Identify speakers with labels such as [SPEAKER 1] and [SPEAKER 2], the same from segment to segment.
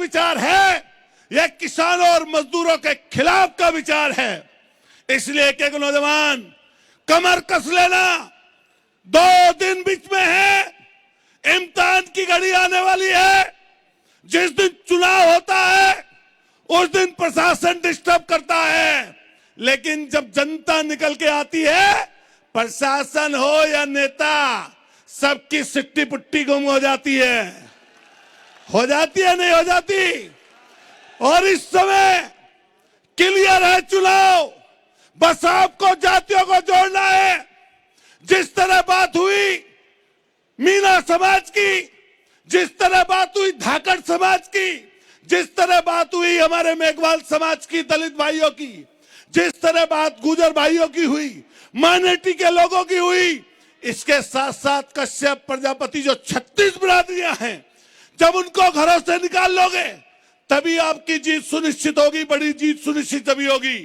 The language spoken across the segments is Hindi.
[SPEAKER 1] विचार है, यह किसानों और मजदूरों के खिलाफ का विचार है। इसलिए एक एक नौजवान कमर कस लेना, 2 दिन बीच में है, इम्तिहान की घड़ी आने वाली है। जिस दिन चुनाव होता है उस दिन प्रशासन डिस्टर्ब करता है, लेकिन जब जनता निकल के आती है, प्रशासन हो या नेता, सबकी सिट्टी पुट्टी गुम हो जाती है। नहीं हो जाती। और इस समय क्लियर है चुनाव, बस आपको जातियों को जोड़ना है। जिस तरह बात हुई मीना समाज की, जिस तरह बात हुई धाकड़ समाज की, जिस तरह बात हुई हमारे मेघवाल समाज की, दलित भाइयों की, जिस तरह बात गुजर भाइयों की हुई, माइनॉरिटी के लोगों की हुई, इसके साथ साथ कश्यप प्रजापति जो 36 बिरादरियां हैं, जब उनको घरों से निकाल लोगे तभी आपकी जीत सुनिश्चित होगी। बड़ी जीत सुनिश्चित तभी होगी।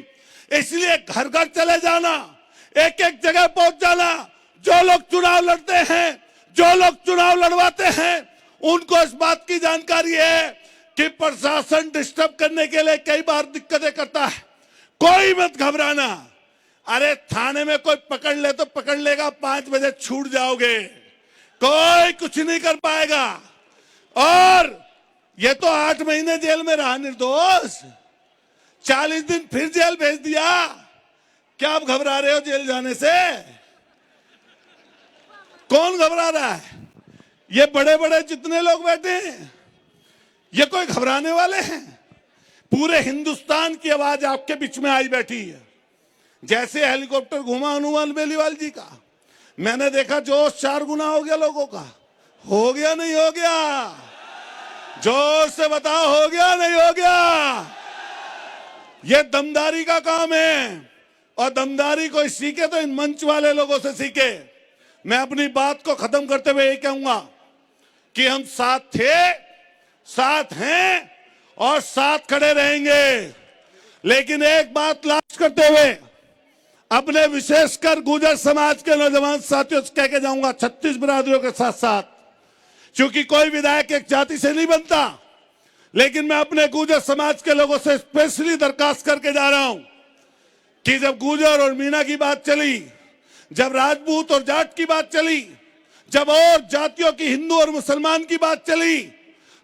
[SPEAKER 1] इसलिए घर घर चले जाना, एक एक जगह पहुंच जाना। जो लोग चुनाव लड़ते हैं, जो लोग चुनाव लड़वाते हैं, उनको इस बात की जानकारी है कि प्रशासन डिस्टर्ब करने के लिए कई बार दिक्कतें करता है। कोई मत घबराना। अरे थाने में कोई पकड़ ले तो पकड़ लेगा, 5 बजे छूट जाओगे, कोई कुछ नहीं कर पाएगा। और ये तो 8 महीने जेल में रहा निर्दोष, 40 दिन फिर जेल भेज दिया। क्या आप घबरा रहे हो जेल जाने से? कौन घबरा रहा है? ये बड़े बड़े जितने लोग बैठे हैं, ये कोई घबराने वाले हैं? पूरे हिंदुस्तान की आवाज आपके बीच में आई बैठी है। जैसे हेलीकॉप्टर घूमा हनुमान बेलीवाल जी का, मैंने देखा जोश 4 गुना हो गया लोगों का। हो गया नहीं हो गया? जोर से बताओ, हो गया नहीं हो गया? ये दमदारी का काम है, और दमदारी कोई सीखे तो इन मंच वाले लोगों से सीखे। मैं अपनी बात को खत्म करते हुए यही कहूंगा कि हम साथ थे, साथ हैं और साथ खड़े रहेंगे। लेकिन एक बात लास्ट करते हुए अपने विशेषकर गुर्जर समाज के नौजवान साथियों से कह के जाऊंगा, 36 बिरादरियों के साथ साथ, क्योंकि कोई विधायक एक जाति से नहीं बनता, लेकिन मैं अपने गुर्जर समाज के लोगों से स्पेशली दरखास्त करके जा रहा हूं कि जब गुर्जर और मीणा की बात चली, जब राजपूत और जाट की बात चली, जब और जातियों की हिंदू और मुसलमान की बात चली,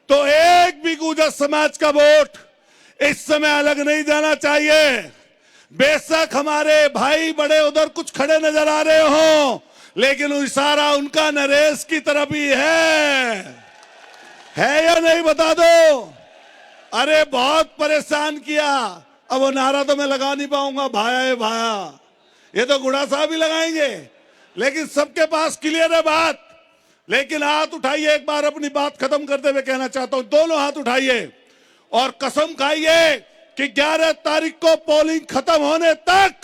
[SPEAKER 1] तो एक भी गुर्जर समाज का वोट इस समय अलग नहीं जाना चाहिए। बेशक हमारे भाई बड़े उधर कुछ खड़े नजर आ रहे हो, लेकिन इशारा उनका नरेश की तरफ ही है या नहीं बता दो। अरे बहुत परेशान किया। अब वो नारा तो मैं लगा नहीं पाऊंगा, भाया है भाया, ये तो गुड़ा साहब ही लगाएंगे, लेकिन सबके पास क्लियर है बात। लेकिन हाथ उठाइए, एक बार अपनी बात खत्म करते हुए कहना चाहता हूं, दोनों हाथ उठाइए और कसम खाइए कि 11 तारीख को पोलिंग खत्म होने तक,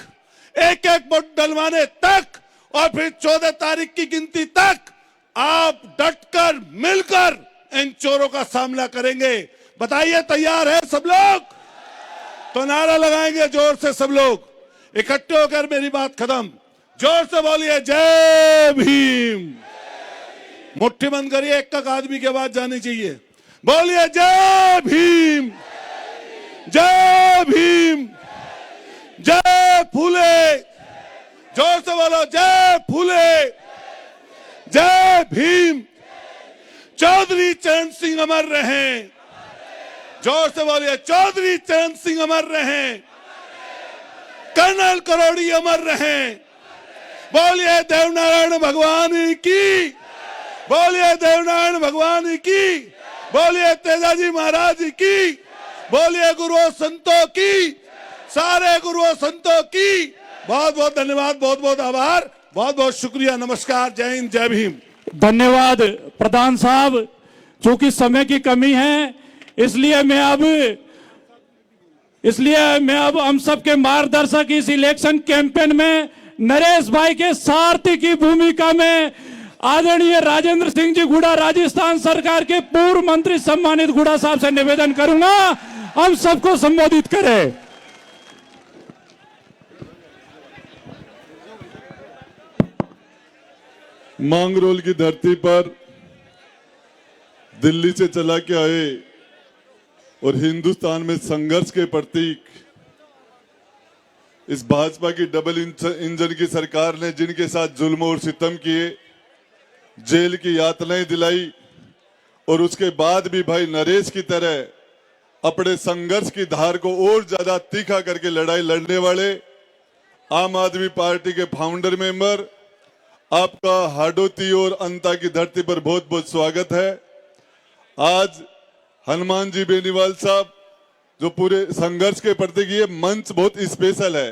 [SPEAKER 1] एक एक वोट डलवाने तक और फिर 14 तारीख की गिनती तक आप डटकर मिलकर इन चोरों का सामना करेंगे। बताइए तैयार है सब लोग? तो नारा लगाएंगे जोर से सब लोग इकट्ठे होकर। मेरी बात खत्म, जोर से बोलिए जय भीम। मुट्ठी बंद करिए, एक एक आदमी की आवाज जानी चाहिए। बोलिए जय भीम, जय भीम, जय फूले। जोर से बोलो जय फूले, जय भीम। चौधरी चरण सिंह अमर रहें। जोर से बोलिए चौधरी चरण सिंह अमर रहें, कर्नल करोड़ी अमर रहें। बोलिए देवनारायण भगवान की, बोलिए देवनारायण भगवान की, बोलिए तेजाजी महाराज की, बोलिए गुरुओं संतों की, सारे गुरुओं संतों की। बहुत बहुत धन्यवाद, बहुत बहुत आभार, बहुत बहुत शुक्रिया। नमस्कार, जय हिंद, जय भीम।
[SPEAKER 2] धन्यवाद प्रधान साहब। चूंकि समय की कमी है, इसलिए मैं अब हम सबके मार्गदर्शक इस इलेक्शन कैंपेन में नरेश भाई के सारथी की भूमिका में आदरणीय राजेंद्र सिंह जी गुड़ा, राजस्थान सरकार के पूर्व मंत्री सम्मानित गुड़ा साहब से निवेदन करूंगा, हम सबको संबोधित करें।
[SPEAKER 3] मांगरोल की धरती पर दिल्ली से चला के आए और हिंदुस्तान में संघर्ष के प्रतीक इस भाजपा की डबल इंजन की सरकार ने जिनके साथ जुल्म और सितम किए, जेल की यातनाएं दिलाई, और उसके बाद भी भाई नरेश की तरह अपने संघर्ष की धार को और ज्यादा तीखा करके लड़ाई लड़ने वाले आम आदमी पार्टी के फाउंडर मेंबर, आपका हाडोती और अंता की धरती पर बहुत बहुत स्वागत है। आज हनुमान जी बेनीवाल साहब जो पूरे संघर्ष के प्रतीक, ये मंच बहुत स्पेशल है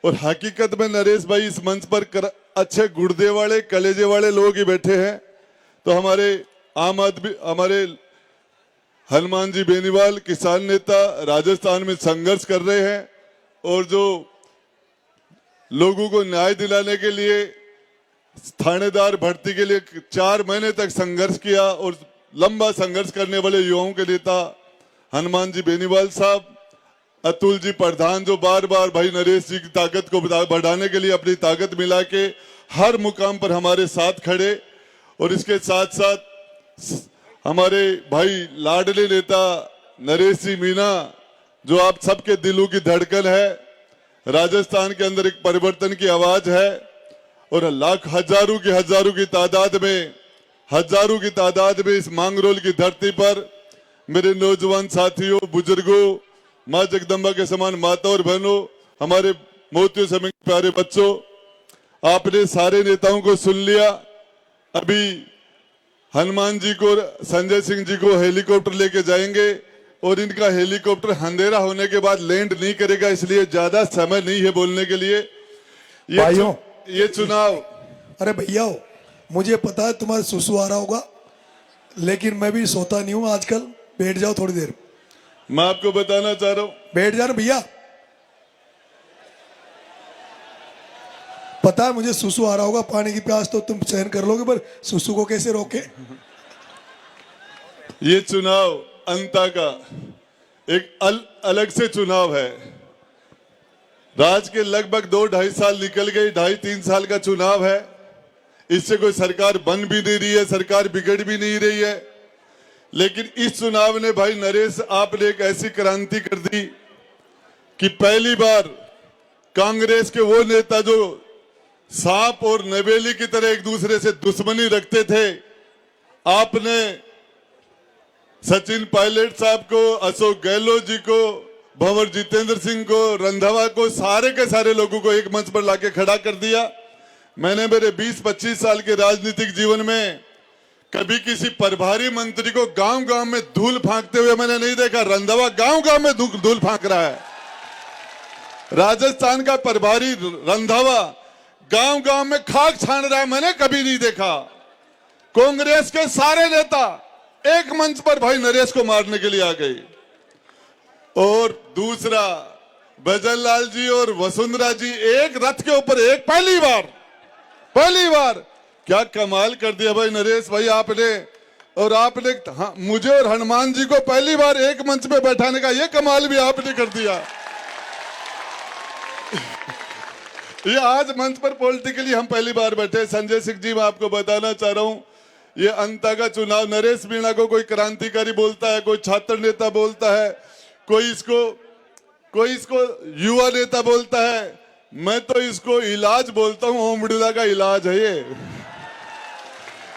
[SPEAKER 3] और हकीकत में नरेश भाई इस मंच पर अच्छे गुर्दे वाले कलेजे वाले लोग ही बैठे हैं। तो हमारे हमारे हनुमान जी बेनीवाल किसान नेता राजस्थान में संघर्ष कर रहे हैं और जो लोगों को न्याय दिलाने के लिए थानेदार भर्ती के लिए 4 महीने तक संघर्ष किया और लंबा संघर्ष करने वाले युवाओं के नेता हनुमान जी बेनीवाल साहब, अतुल जी प्रधान जो बार बार भाई नरेश जी की ताकत को बढ़ाने के लिए अपनी ताकत मिला के हर मुकाम पर हमारे साथ खड़े, और इसके साथ साथ हमारे भाई लाडले नेता नरेश जी मीना जो आप सबके दिलों की धड़कन है, राजस्थान के अंदर एक परिवर्तन की आवाज है, और हजारों की तादाद में इस मांगरोल की धरती पर मेरे नौजवान साथियों, बुजुर्गों, मां जगदम्बा के समान माता और बहनों, हमारे मोतियों समय प्यारे बच्चों, आपने सारे नेताओं को सुन लिया। अभी हनुमान जी को, संजय सिंह जी को हेलीकॉप्टर लेके जाएंगे और इनका हेलीकॉप्टर अंधेरा होने के बाद लैंड नहीं करेगा, इसलिए ज्यादा समय नहीं है बोलने के लिए। ये चुनाव,
[SPEAKER 4] अरे भैया मुझे पता है तुम्हारा सुसु आ रहा होगा, लेकिन मैं भी सोता नहीं हूं आजकल। बैठ जाओ थोड़ी देर।
[SPEAKER 3] मैं आपको बताना चाह रहा हूं,
[SPEAKER 4] बैठ जाओ भैया। पता है मुझे सुसु आ रहा होगा, पानी की प्यास तो तुम सहन कर लोगे, पर सुसु को कैसे रोके।
[SPEAKER 3] ये चुनाव अंता का एक अलग से चुनाव है। राज के लगभग 2-2.5 साल निकल गए, 2.5-3 साल का चुनाव है। इससे कोई सरकार बन भी नहीं रही है, सरकार बिगड़ भी नहीं रही है, लेकिन इस चुनाव ने भाई नरेश आपने एक ऐसी क्रांति कर दी कि पहली बार कांग्रेस के वो नेता जो सांप और नवेली की तरह एक दूसरे से दुश्मनी रखते थे, आपने सचिन पायलट साहब को, अशोक गहलोत जी को, भंवर जितेंद्र सिंह को, रंधावा को, सारे के सारे लोगों को एक मंच पर लाके खड़ा कर दिया। मैंने मेरे 20-25 साल के राजनीतिक जीवन में कभी किसी प्रभारी मंत्री को गांव-गांव में धूल फांकते हुए मैंने नहीं देखा। रंधावा गांव-गांव में धूल फांक रहा है। राजस्थान का प्रभारी रंधावा गांव-गांव में खाक छान रहा है, मैंने कभी नहीं देखा। कांग्रेस के सारे नेता एक मंच पर भाई नरेश को मारने के लिए आ गए। और दूसरा, भजन लाल जी और वसुंधरा जी एक रथ के ऊपर एक, पहली बार क्या कमाल कर दिया भाई नरेश भाई आपने। और आपने मुझे और हनुमान जी को पहली बार एक मंच में बैठाने का ये कमाल भी आपने कर दिया। ये आज मंच पर पॉलिटिकली हम पहली बार बैठे। संजय सिंह जी, मैं आपको बताना चाह रहा हूं, ये अंता का चुनाव, नरेश मीणा को कोई क्रांतिकारी बोलता है, कोई छात्र नेता बोलता है, कोई इसको युवा नेता बोलता है, मैं तो इसको इलाज बोलता हूं। ओम बिड़ला का इलाज है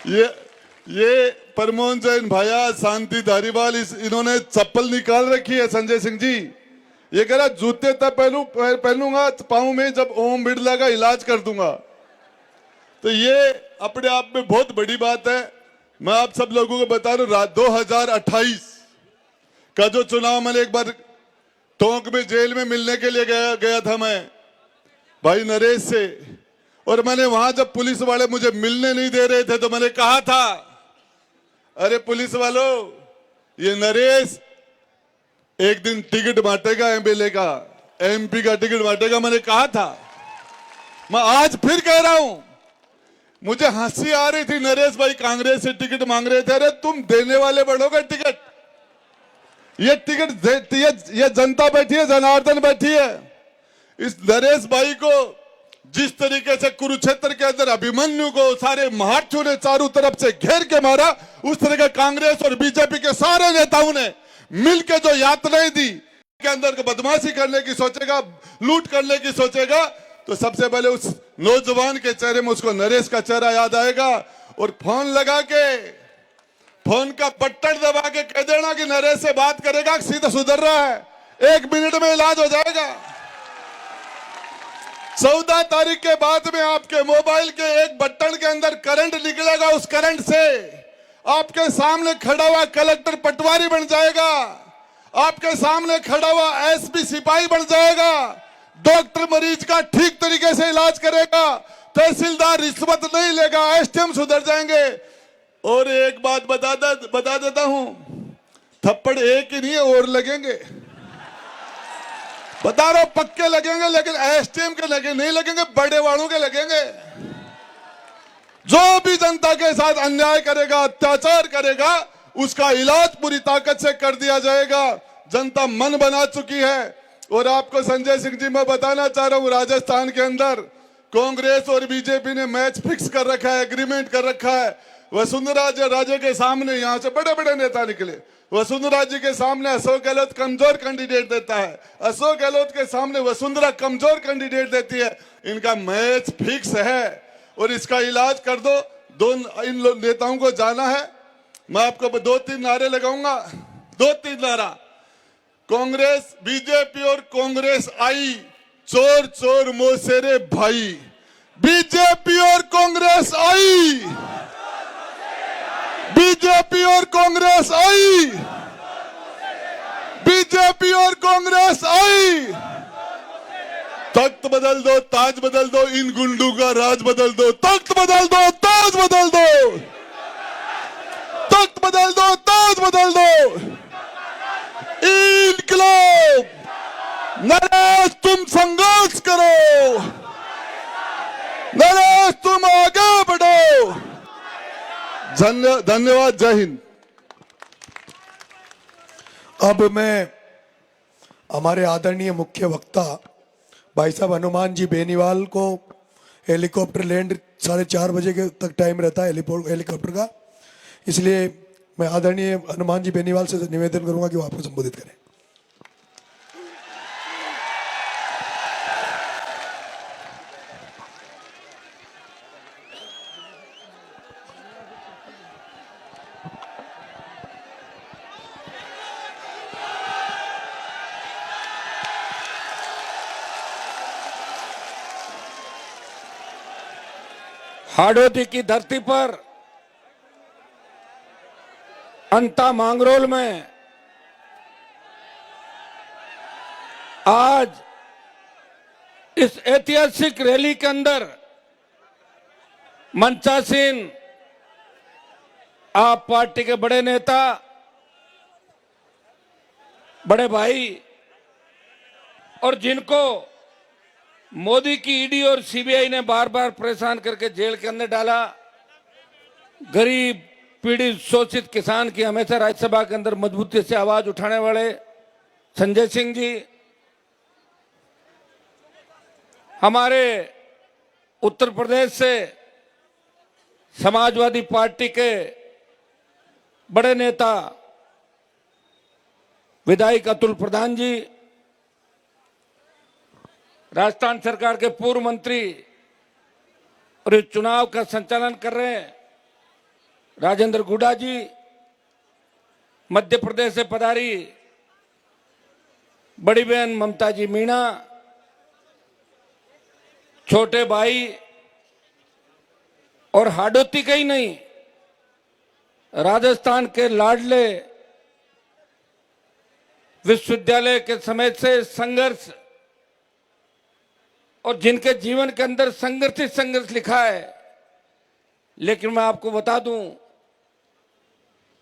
[SPEAKER 3] ये प्रमोद जैन भाया, शांति धारीवाल, इन्होंने चप्पल निकाल रखी है। संजय सिंह जी ये कह रहा जूते तब पहनूंगा पाऊं में जब ओम बिड़ला का इलाज कर दूंगा। तो ये अपने आप में बहुत बड़ी बात है। मैं आप सब लोगों को बता रहा हूं, 2028 का जो चुनाव, मैंने एक बार टोंक में जेल में मिलने के लिए गया था मैं भाई नरेश से, और मैंने वहां जब पुलिस वाले मुझे मिलने नहीं दे रहे थे तो मैंने कहा था, अरे पुलिस वालों, ये नरेश एक दिन टिकट बांटेगा, एमएलए का, एमपी का टिकट बांटेगा। मैंने कहा था, मैं आज फिर कह रहा हूं। मुझे हंसी आ रही थी, नरेश भाई कांग्रेस से टिकट मांग रहे थे। अरे तुम देने वाले बढ़ोगे टिकट, ये टिकट ये जनता बैठी है, जनार्दन बैठी है। इस नरेश भाई को जिस तरीके से कुरुक्षेत्र के अंदर अभिमन्यु को सारे महारथियों ने चारों तरफ से घेर के मारा, उस तरह के कांग्रेस और बीजेपी के सारे नेताओं ने मिलके जो यातनाएं दी, के अंदर को बदमाशी करने की सोचेगा, लूट करने की सोचेगा, तो सबसे पहले उस नौजवान के चेहरे में उसको नरेश का चेहरा याद आएगा। और फोन लगा के, फोन का बटन दबा के कह देना कि नरेश से बात करेगा, सीधा सुधर रहा है, 1 मिनट में इलाज हो जाएगा। 14 तारीख के बाद में आपके मोबाइल के एक बटन के अंदर करंट निकलेगा, उस करंट से आपके सामने खड़ा हुआ कलेक्टर पटवारी बन जाएगा, आपके सामने खड़ा हुआ एसपी सिपाही बन जाएगा, डॉक्टर मरीज का ठीक तरीके से इलाज करेगा, तहसीलदार रिश्वत नहीं लेगा, एसडीएम सुधर जाएंगे। और एक बात बता देता हूं, थप्पड़ एक ही नहीं है, और लगेंगे, बता रहा हूं, पक्के लगेंगे, लेकिन एसडीएम के लगे नहीं लगेंगे, बड़े वालों के लगेंगे। जो भी जनता के साथ अन्याय करेगा, अत्याचार करेगा, उसका इलाज पूरी ताकत से कर दिया जाएगा। जनता मन बना चुकी है। और आपको संजय सिंह जी मैं बताना चाह रहा हूं, राजस्थान के अंदर कांग्रेस और बीजेपी ने मैच फिक्स कर रखा है, एग्रीमेंट कर रखा है। वसुंधरा राजे के सामने यहां से बड़े बड़े नेता निकले, वसुंधरा जी के सामने अशोक गहलोत कमजोर कैंडिडेट देता है, अशोक गहलोत के सामने वसुंधरा कमजोर कैंडिडेट देती है। इनका मैच फिक्स है और इसका इलाज कर दो। इन नेताओं को जाना है। मैं आपको 2-3 नारे लगाऊंगा, 2-3 नारा। कांग्रेस, बीजेपी और कांग्रेस आई, चोर चोर मोसेरे भाई। बीजेपी और कांग्रेस आई, बीजेपी और कांग्रेस आई, बीजेपी और कांग्रेस आई। तख्त बदल दो, ताज बदल दो, इन गुंडों का राज बदल दो। तख्त बदल दो, ताज बदल दो, तख्त बदल दो, ताज बदल दो। इनकलाब, नरेश तुम संघर्ष करो, नरेश तुम आगे बढ़ो। धन्यवाद, जय हिंद।
[SPEAKER 4] अब मैं हमारे आदरणीय मुख्य वक्ता भाई साहब हनुमान जी बेनीवाल को हेलीकॉप्टर लैंड 4:30 बजे के तक टाइम रहता है हेलीकॉप्टर का, इसलिए मैं आदरणीय हनुमान जी बेनीवाल से निवेदन करूंगा कि वो आपको संबोधित करें।
[SPEAKER 5] हाड़ौती की धरती पर अंता मांगरोल में आज इस ऐतिहासिक रैली के अंदर मंचासीन आप पार्टी के बड़े नेता, बड़े भाई और जिनको मोदी की ईडी और सीबीआई ने बार बार परेशान करके जेल के अंदर डाला, गरीब पीड़ित शोषित किसान की हमेशा राज्यसभा के अंदर मजबूती से आवाज उठाने वाले संजय सिंह जी, हमारे उत्तर प्रदेश से समाजवादी पार्टी के बड़े नेता विधायक अतुल प्रधान जी, राजस्थान सरकार के पूर्व मंत्री और इस चुनाव का संचालन कर रहे हैं राजेंद्र गुडा जी, मध्य प्रदेश से पधारी बड़ी बहन ममता जी मीणा, छोटे भाई और हाड़ौती का ही नहीं, राजस्थान के लाडले विश्वविद्यालय के समय से संघर्ष और जिनके जीवन के अंदर संघर्ष ही संघर्ष लिखा है। लेकिन मैं आपको बता दूं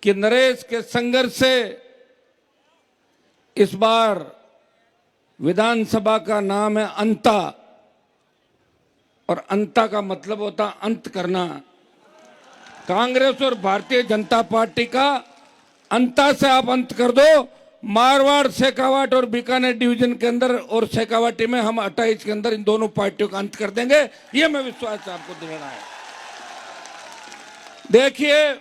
[SPEAKER 5] कि नरेश के संघर्ष से इस बार विधानसभा का नाम है अंता, और अंता का मतलब होता अंत करना। कांग्रेस और भारतीय जनता पार्टी का अंता से आप अंत कर दो। मारवाड़, शेखावाट और बीकानेर डिवीजन के अंदर और शेखावाटी में हम 28 के अंदर इन दोनों पार्टियों का अंत कर देंगे, ये मैं विश्वास से आपको दिलाना है। देखिए,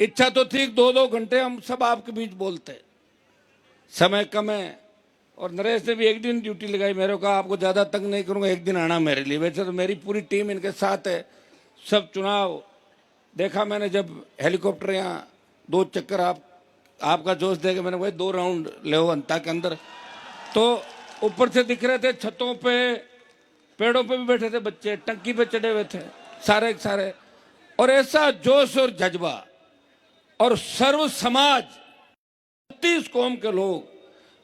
[SPEAKER 5] इच्छा तो थी 2-2 घंटे हम सब आपके बीच बोलते, समय कम है। और नरेश ने भी एक दिन ड्यूटी लगाई, मेरे को कहा आपको ज्यादा तंग नहीं करूंगा, एक दिन आना मेरे लिए। वैसे तो मेरी पूरी टीम इनके साथ है। सब चुनाव देखा मैंने, जब हेलीकॉप्टर यहाँ 2 चक्कर आपका जोश देखे मैंने, वही 2 राउंड ले अंता के अंदर, तो ऊपर से दिख रहे थे, छतों पे पेड़ों पे भी बैठे थे बच्चे, टंकी पे चढ़े हुए थे सारे के सारे। और ऐसा जोश और जज्बा, और सर्व समाज 30 कौम के लोग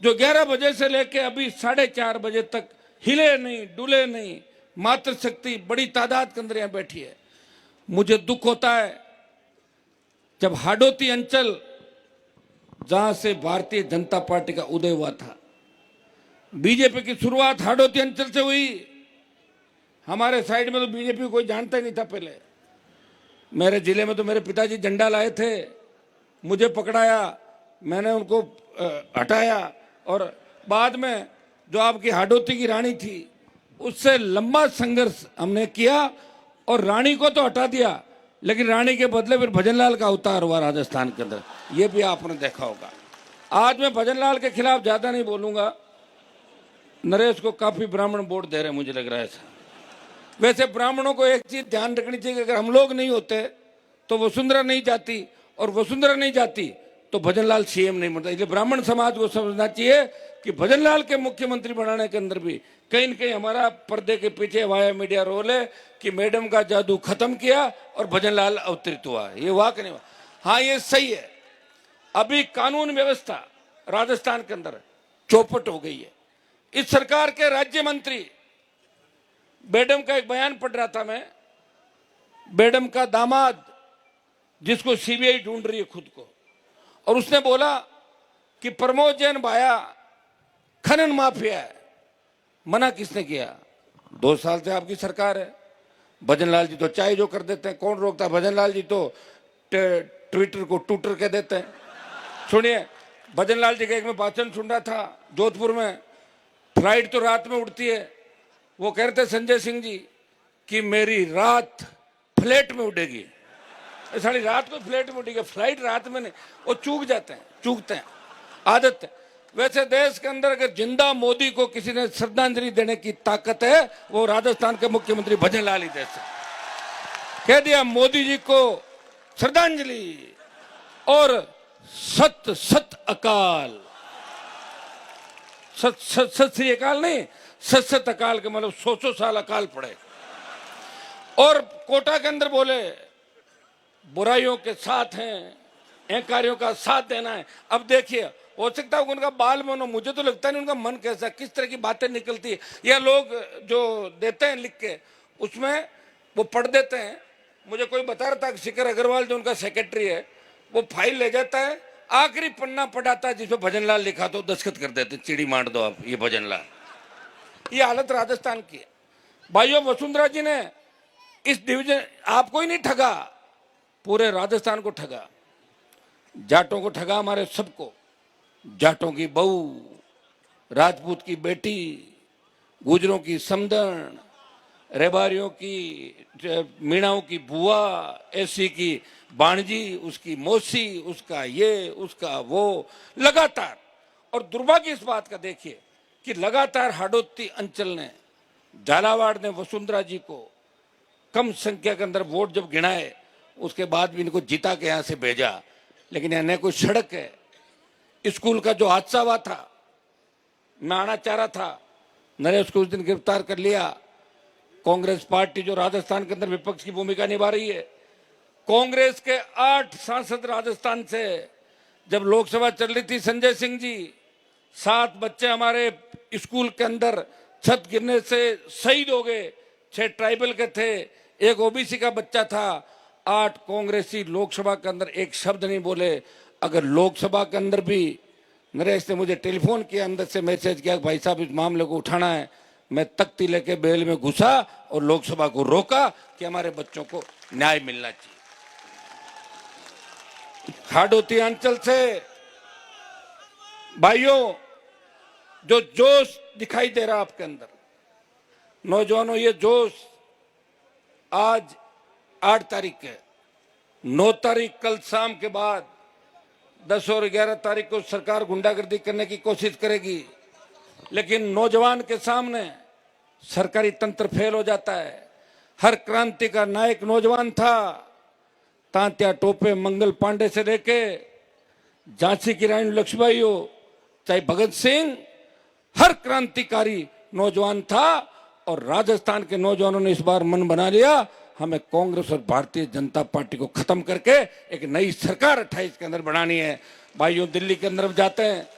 [SPEAKER 5] जो 11 बजे से लेके अभी 4:30 बजे तक हिले नहीं डुले नहीं, मातृशक्ति बड़ी तादाद के अंदर यहाँ बैठी है। मुझे दुख होता है जब हाडोती अंचल, जहां से भारतीय जनता पार्टी का उदय हुआ था, बीजेपी की शुरुआत हाडोती अंचल से हुई। हमारे साइड में तो बीजेपी कोई जानता ही नहीं था पहले। मेरे जिले में तो मेरे पिताजी झंडा लाए थे, मुझे पकड़ाया, मैंने उनको हटाया, और बाद में जो आपकी हाडोती की रानी थी उससे लंबा संघर्ष हमने किया, और रानी को तो हटा दिया, लेकिन रानी के बदले फिर भजनलाल का अवतार हुआ राजस्थान के अंदर, ये भी आपने देखा होगा। आज मैं भजनलाल के खिलाफ ज्यादा नहीं बोलूंगा, नरेश को काफी ब्राह्मण वोट दे रहे मुझे लग रहा है ऐसा। वैसे ब्राह्मणों को एक चीज ध्यान रखनी चाहिए कि अगर हम लोग नहीं होते तो वसुंधरा नहीं जाती, और वसुंधरा नहीं जाती तो भजनलाल सीएम नहीं बनता। इसलिए ब्राह्मण समाज को समझना चाहिए कि भजनलाल के मुख्यमंत्री बनाने के अंदर भी कहीं न कहीं हमारा पर्दे के पीछे वाया मीडिया रोल है कि मैडम का जादू खत्म किया और भजनलाल अवतरित हुआ। ये वाक नहीं हुआ। हाँ, ये सही है, अभी कानून व्यवस्था राजस्थान के अंदर चौपट हो गई है। इस सरकार के राज्य मंत्री, मैडम का एक बयान पढ़ रहा था मैं, मैडम का दामाद जिसको सीबीआई ढूंढ रही है खुद को, और उसने बोला कि प्रमोद जैन भाया खनन माफिया है। मना किसने किया? 2 साल से आपकी सरकार है। भजनलाल जी तो चाहे जो कर देते हैं, कौन रोकता है? भजनलाल जी तो ट्विटर को टूटर के देते हैं। सुनिए, भजनलाल जी का एक में भाषण सुन रहा था जोधपुर में, फ्लाइट तो रात में उड़ती है, वो कह रहे थे संजय सिंह जी कि मेरी रात फ्लैट में उड़ेगी। सारी रात को फ्लैट में उड़ेगी, फ्लाइट रात में नहीं। वो चूकते हैं, आदत है। वैसे देश के अंदर अगर जिंदा मोदी को किसी ने श्रद्धांजलि देने की ताकत है, वो राजस्थान के मुख्यमंत्री भजनलाल ही दे सकते। कह दिया मोदी जी को श्रद्धांजलि, और सत सत अकाल, सत श्री अकाल नहीं, सत अकाल के मतलब 100 साल अकाल पड़े। और कोटा के अंदर बोले बुराइयों के साथ हैं, अहंकारियों का साथ देना है। अब देखिए, हो सकता है उनका बाल मन हो, मुझे तो लगता नहीं उनका मन कैसा, किस तरह की बातें निकलती है। या लोग जो देते हैं लिख के, उसमें वो पढ़ देते हैं। मुझे कोई बता रहा था कि शिखर अग्रवाल जो उनका सेक्रेटरी है, वो फाइल ले जाता है, आखिरी पन्ना पढ़ाता है जिसमें भजनलाल लिखा तो दस्तखत कर देते, चिड़ी मार दो आप, ये भजनलाल। ये हालत राजस्थान की है। भाइयों, वसुंधरा जी ने इस डिवीजन आपको ही नहीं ठगा, पूरे राजस्थान को ठगा, जाटों को ठगा, हमारे सबको। जाटों की बहू, राजपूत की बेटी, गुजरों की समधन, रेबारियों की, मीणाओं की बुआ, एसी की बाणजी, उसकी मौसी, उसका ये, उसका वो, लगातार। और दुर्भाग्य इस बात का देखिए कि लगातार हाडोती अंचल ने, झालावाड़ ने वसुंधरा जी को कम संख्या के अंदर वोट जब गिनाए, उसके बाद भी इनको जिता के यहां से भेजा। लेकिन यहाँ न कोई सड़क है, स्कूल का जो हादसा हुआ था, मैं आना चाह रहा था, नरेश को उस दिन गिरफ्तार कर लिया। कांग्रेस पार्टी जो राजस्थान के अंदर विपक्ष की भूमिका निभा रही है, कांग्रेस के 8 सांसद राजस्थान से, जब लोकसभा चल रही थी, संजय सिंह जी, 7 बच्चे हमारे स्कूल के अंदर छत गिरने से शहीद हो गए, 6 ट्राइबल के थे, 1 ओबीसी का बच्चा था। 8 कांग्रेसी लोकसभा के अंदर एक शब्द नहीं बोले। अगर लोकसभा के अंदर भी नरेश ने मुझे टेलीफोन किया, अंदर से मैसेज किया, भाई साहब इस मामले को उठाना है, मैं तख्ती लेके बेल में घुसा और लोकसभा को रोका कि हमारे बच्चों को न्याय मिलना चाहिए। हाडोती अंचल से भाइयों, जो जोश दिखाई दे रहा आपके अंदर, नौजवानों, ये जोश आज 8 तारीख है, 9 तारीख कल शाम के बाद 10 और 11 तारीख को सरकार गुंडागर्दी करने की कोशिश करेगी, लेकिन नौजवान के सामने सरकारी तंत्र फेल हो जाता है। हर क्रांति का नायक नौजवान था। तांत्या टोपे मंगल पांडे से लेके झांसी की रानी लक्ष्मीबाई हो, चाहे भगत सिंह, हर क्रांतिकारी नौजवान था। और राजस्थान के नौजवानों ने इस बार मन बना लिया, हमें कांग्रेस और भारतीय जनता पार्टी को खत्म करके एक नई सरकार 28 के अंदर बनानी है। भाइयों, दिल्ली के अंदर जाते हैं,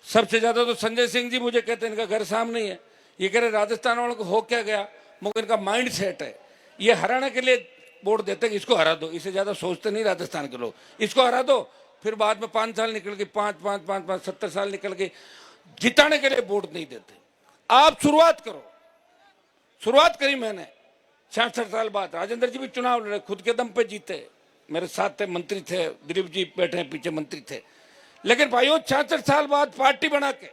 [SPEAKER 5] सबसे ज्यादा तो संजय सिंह जी मुझे कहते हैं इनका घर सामने ही है। ये कह रहे राजस्थान वालों को हो क्या गया, मगर इनका माइंड सेट है। ये हराने के लिए वोट देते हैं, इसको हरा दो, इससे ज्यादा सोचते नहीं राजस्थान के लोग। इसको हरा दो, फिर बाद में 5 साल निकल गए, 5 70 साल निकल गए, जिताने के लिए वोट नहीं देते। आप शुरुआत करो। शुरुआत करी मैंने 66 साल बाद। राजेंद्र जी भी चुनाव लड़े, खुद के दम पे जीते, मेरे साथ थे, मंत्री थे, दिलीप जी बैठे हैं पीछे, मंत्री थे। लेकिन भाइयों, 66 साल बाद पार्टी बना के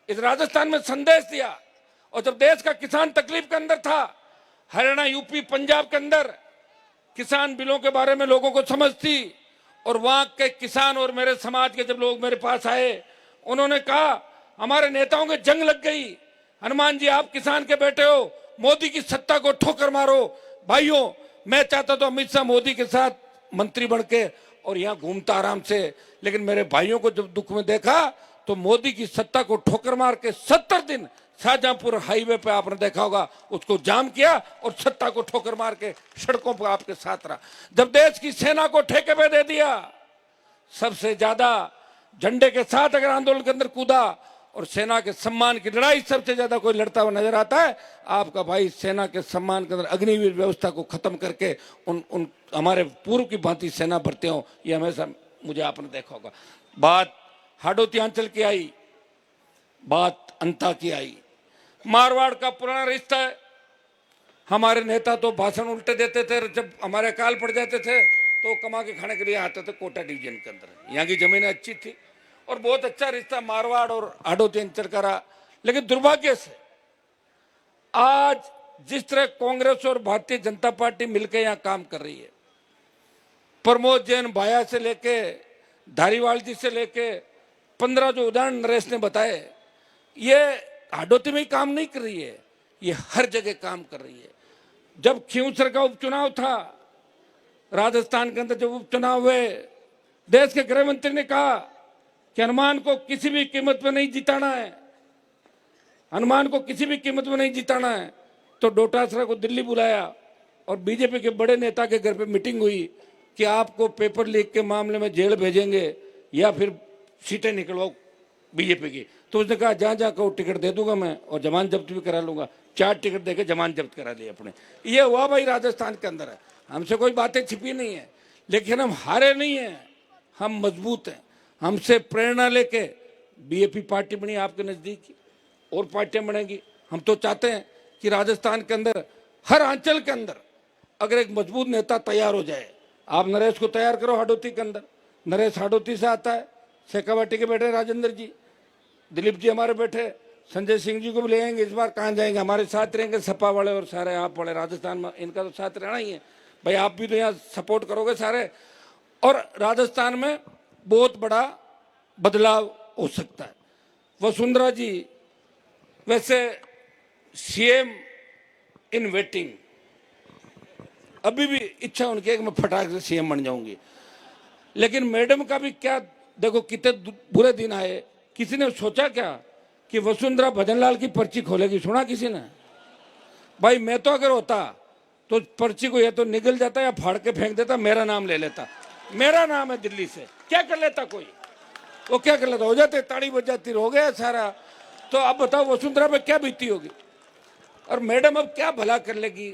[SPEAKER 5] इस राजस्थान में संदेश दिया। और जब देश का किसान तकलीफ के अंदर था, हरियाणा, यूपी, पंजाब के अंदर किसान बिलों के बारे में लोगों को समझ थी, और वहां के किसान और मेरे समाज के जब लोग मेरे पास आए, उन्होंने कहा हमारे नेताओं के जंग लग गई, हनुमान जी आप किसान के बेटे हो, मोदी की सत्ता को ठोकर मारो। भाइयों, मैं चाहता तो अमित शाह मोदी के साथ मंत्री बन के और यहाँ घूमता आराम से, लेकिन मेरे भाइयों को जब दुख में देखा तो मोदी की सत्ता को ठोकर मार के 70 दिन शाहजहांपुर हाईवे पे आपने देखा होगा, उसको जाम किया और सत्ता को ठोकर मार के सड़कों पर आपके साथ रहा। जब देश की सेना को ठेके पे दे दिया, सबसे ज्यादा झंडे के साथ अगर आंदोलन के अंदर कूदा और सेना के सम्मान की लड़ाई सबसे ज्यादा कोई लड़ता हुआ नजर आता है, आपका भाई सेना के सम्मान के अंदर अग्निवीर व्यवस्था को खत्म करके उन हमारे पूर्व की भांति सेना भरते हो, ये हमेशा मुझे आपने देखा होगा। बात हाडोती अंचल की आई, बात अंता की आई, मारवाड़ का पुराना रिश्ता है। हमारे नेता तो भाषण उल्टे देते थे, जब हमारे अकाल पड़ जाते थे तो कमा के खाने के लिए आते थे कोटा डिवीजन के अंदर। यहाँ की जमीनें अच्छी थी और बहुत अच्छा रिश्ता मारवाड़ और हाडोती अंचल का रहा। लेकिन दुर्भाग्य से आज जिस तरह कांग्रेस और भारतीय जनता पार्टी मिलकर यहाँ काम कर रही है, प्रमोद जैन भाया से लेके धारीवाल जी से लेके 15 जो उदाहरण नरेश ने बताए, ये हाडोती में ही काम नहीं कर रही है, ये हर जगह काम कर रही है। जब खींवसर का उपचुनाव था राजस्थान के अंदर, जब उपचुनाव हुए, देश के गृह मंत्री ने कहा कि हनुमान को किसी भी कीमत में नहीं जिताना है, हनुमान को किसी भी कीमत में नहीं जिताना है। तो डोटासरा को दिल्ली बुलाया और बीजेपी के बड़े नेता के घर पे मीटिंग हुई कि आपको पेपर लीक के मामले में जेल भेजेंगे या फिर सीटें निकलवाओ बीजेपी की। तो उसने कहा जहां जहां कहो टिकट दे दूंगा मैं और जमानत जब्त भी करा लूंगा। 4 टिकट देके जमानत जब्त करा ली अपने। ये हुआ भाई राजस्थान के अंदर है। हमसे कोई बातें छिपी नहीं है, लेकिन हम हारे नहीं हैं, हम मजबूत हैं। हमसे प्रेरणा लेके बीएपी पार्टी बनी आपके नजदीक ही, और पार्टियां बनेंगी। हम तो चाहते हैं कि राजस्थान के अंदर हर अंचल के अंदर अगर एक मजबूत नेता तैयार हो जाए, आप नरेश को तैयार करो हाडोती के अंदर। नरेश हाडोती से आता है, शेखावाटी के बैठे राजेंद्र जी, दिलीप जी हमारे बैठे, संजय सिंह जी को भी ले आएंगे। इस बार कहाँ जाएंगे, हमारे साथ रहेंगे सपा वाले और सारे आप वाले राजस्थान में, इनका तो साथ रहना ही है भाई। आप भी तो यहाँ सपोर्ट करोगे सारे, और राजस्थान में बहुत बड़ा बदलाव हो सकता है। वसुंधरा जी वैसे सीएम इन वेटिंग, अभी भी इच्छा उनकी है कि मैं फटाक से सीएम बन जाऊंगी, लेकिन मैडम का भी क्या, देखो कितने बुरे दिन आए। किसी ने सोचा क्या कि वसुंधरा भजनलाल की पर्ची खोलेगी? सुना किसी ने? भाई मैं तो अगर होता तो पर्ची को या तो निगल जाता या फाड़ के फेंक देता, मेरा नाम ले लेता। मेरा नाम है दिल्ली से, क्या कर लेता कोई? वो क्या कर लेता? हो जाते, ताड़ी बज जाती, हो गया सारा। तो अब बताओ वसुंधरा पे क्या बीती होगी, और मैडम अब क्या भला कर लेगी?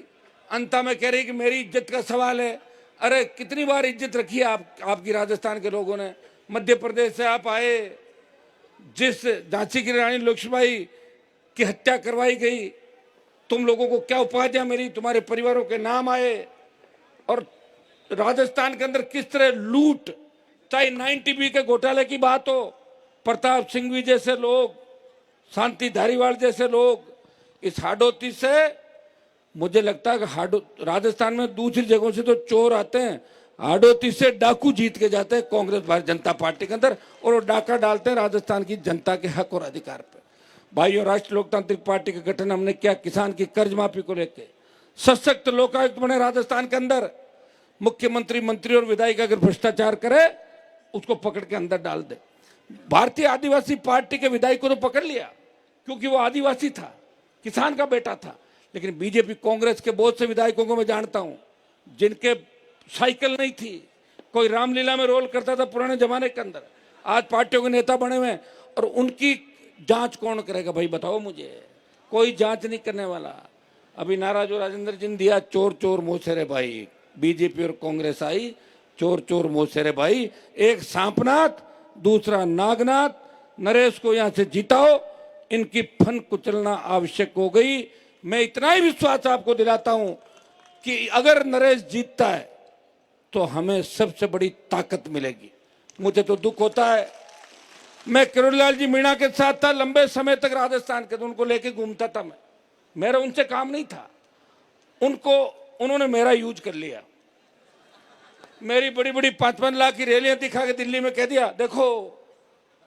[SPEAKER 5] अंता में कह रही कि मेरी इज्जत का सवाल है। अरे कितनी बार इज्जत रखी है आपकी राजस्थान के लोगों ने। मध्य प्रदेश से आप आए, जिस झांसी की रानी लक्ष्मीबाई की हत्या करवाई गई, तुम लोगों को क्या उपाधियां मिली, तुम्हारे परिवारों के नाम आए, और राजस्थान के अंदर किस तरह लूट, चाहे 90B के घोटाले की बात हो, प्रताप सिंघवी जैसे लोग, शांति धारीवाल जैसे लोग, इस हाडोती से मुझे लगता है कि राजस्थान में दूसरी जगहों से तो चोर आते हैं, हाडोती से डाकू जीत के जाते हैं कांग्रेस भारतीय जनता पार्टी के अंदर, और वो डाका डालते हैं राजस्थान की जनता के हक और अधिकार पे। भाइयों, राष्ट्रीय लोकतांत्रिक पार्टी का गठन हमने किया किसान की कर्ज माफी को लेकर। सशक्त लोकायुक्त बने राजस्थान के अंदर। मुख्यमंत्री, मंत्री और विधायक अगर भ्रष्टाचार करे उसको पकड़ के अंदर डाल दे। भारतीय आदिवासी पार्टी के विधायक को तो पकड़ लिया क्योंकि वो आदिवासी था, किसान का बेटा था। लेकिन बीजेपी कांग्रेस के बहुत से विधायकों को मैं जानता हूं जिनके साइकिल नहीं थी, कोई रामलीला में रोल करता था पुराने जमाने के अंदर, आज पार्टियों के नेता बने हुए हैं। और उनकी जांच कौन करेगा भाई, बताओ मुझे? कोई जांच नहीं करने वाला। अभी नारा जो राजेंद्र जी ने दिया, चोर चोर मोसेरे भाई, बीजेपी और कांग्रेस आई, चोर चोर मोसेरे भाई, एक सांपनाथ दूसरा नागनाथ। नरेश को यहां से जिताओ, इनकी फन कुचलना आवश्यक हो गई। मैं इतना ही विश्वास आपको दिलाता हूं कि अगर नरेश जीतता है तो हमें सबसे बड़ी ताकत मिलेगी। मुझे तो दुख होता है, मैं किरोड़ीलाल जी मीणा के साथ था लंबे समय तक राजस्थान के, तो उनको लेके घूमता था मैं, मेरा उनसे काम नहीं था। उन्होंने मेरा यूज कर लिया। मेरी बड़ी बड़ी 5-5 लाख की रैलियां दिखा के दिल्ली में कह दिया देखो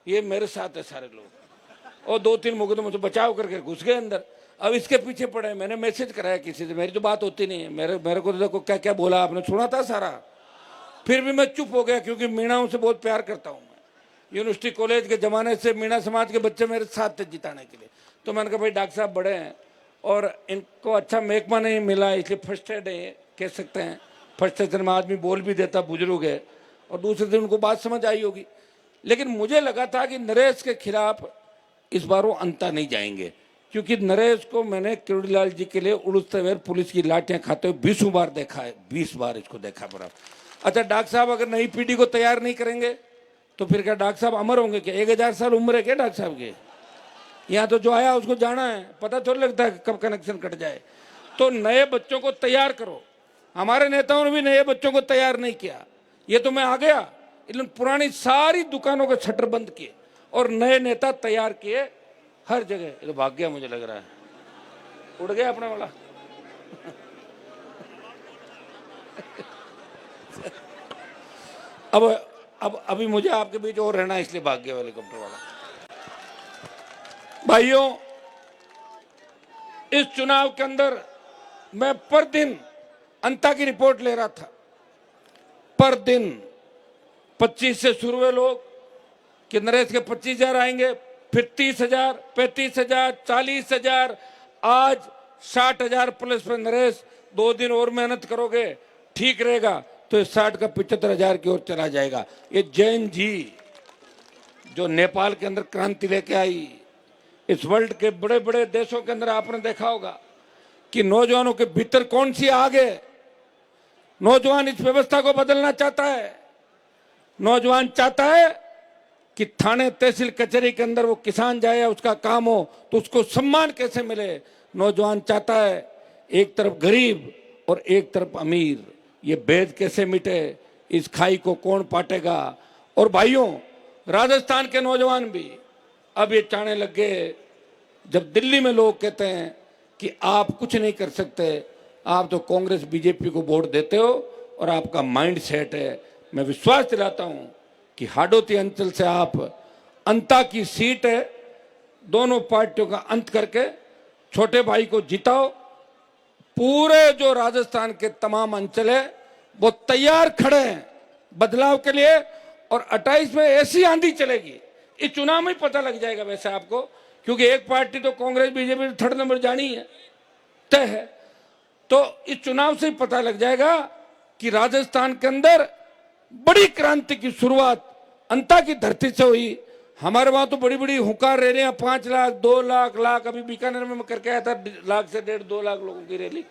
[SPEAKER 5] ये मेरे साथ है सारे लोग, और 2-3 मुकदमों से बचाव करके घुस गए अंदर। अब इसके पीछे पड़े। मैंने मैसेज कराया किसी से, मेरी तो बात होती नहीं है, मेरे को तो देखो क्या क्या बोला आपने, सुना था सारा। फिर भी मैं चुप हो गया क्योंकि मीणाओं से बहुत प्यार करता हूं मैं। यूनिवर्सिटी कॉलेज के जमाने से मीणा समाज के बच्चे मेरे साथ थे जिताने के लिए। तो मैंने कहा भाई डॉक्टर साहब बड़े हैं और इनको अच्छा महकमा नहीं मिला, इसलिए फर्स्ट एड है कह सकते हैं। फर्स्ट सेशन में आदमी बोल भी देता, बुजुर्ग है, और दूसरे दिन उनको बात समझ आई होगी। लेकिन मुझे लगा था कि नरेश के खिलाफ इस बार वो अंता नहीं जाएंगे, क्योंकि नरेश को मैंने किरोड़ीलाल जी के लिए उड़ते हुए पुलिस की लाठियां खाते हुए 20 बार देखा है, 20 बार इसको देखा पड़ा। अच्छा डॉक्टर साहब अगर नई पीढ़ी को तैयार नहीं करेंगे तो फिर क्या डॉक्टर साहब अमर होंगे क्या? 1000 साल उम्र है क्या डॉक्टर साहब की? यहाँ तो जो आया उसको जाना है, पता थोड़ा लगता है कब कनेक्शन कट जाए। तो नए बच्चों को तैयार करो। हमारे नेताओं ने भी नए बच्चों को तैयार नहीं किया। ये तो मैं आ गया, इन्होंने पुरानी सारी दुकानों के शटर बंद किए और नए नेता तैयार किए हर जगह। ये तो भाग गया, मुझे लग रहा है उड़ गया अपने वाला। अब अभी मुझे आपके बीच और रहना है, इसलिए भाग गया हेलीकॉप्टर वाला। भाइयों, इस चुनाव के अंदर मैं पर दिन अंता की रिपोर्ट ले रहा था। पर दिन 25 से शुरू हुए लोग कि नरेश के 25,000 आएंगे, फिर 30,000, 35,000, 40,000, आज 60,000 प्लस पे नरेश। 2 दिन और मेहनत करोगे ठीक रहेगा तो 60 का 75,000 की ओर चला जाएगा। ये जैन जी जो नेपाल के अंदर क्रांति लेके आई, इस वर्ल्ड के बड़े बड़े देशों के अंदर आपने देखा होगा कि नौजवानों के भीतर कौन सी आग है। नौजवान इस व्यवस्था को बदलना चाहता है। नौजवान चाहता है कि थाने तहसील कचहरी के अंदर वो किसान जाए, उसका काम हो तो उसको सम्मान कैसे मिले। नौजवान चाहता है एक तरफ गरीब और एक तरफ अमीर, ये भेद कैसे मिटे, इस खाई को कौन पाटेगा। और भाइयों, राजस्थान के नौजवान भी अब ये चाहने लग गए, जब दिल्ली में लोग कहते हैं कि आप कुछ नहीं कर सकते, आप तो कांग्रेस बीजेपी को वोट देते हो और आपका माइंड सेट है। मैं विश्वास दिलाता हूं कि हाडोती अंचल से आप अंता की सीट है, दोनों पार्टियों का अंत करके छोटे भाई को जिताओ। पूरे जो राजस्थान के तमाम अंचल है वो तैयार खड़े हैं बदलाव के लिए, और 28 में ऐसी आंधी चलेगी, इस चुनाव में पता लग जाएगा वैसे आपको, क्योंकि एक पार्टी तो कांग्रेस बीजेपी 3rd नंबर जानी है, तय है। तो इस चुनाव से ही पता लग जाएगा कि राजस्थान के अंदर बड़ी क्रांति की शुरुआत अंता की धरती से हुई। हमारे वहां तो बड़ी बड़ी हुंकार रैलियां, 5 लाख, 2 लाख, अभी बीकानेर में मैं करके आया था 1.5 लाख से 1.5-2 लाख लोगों की रैली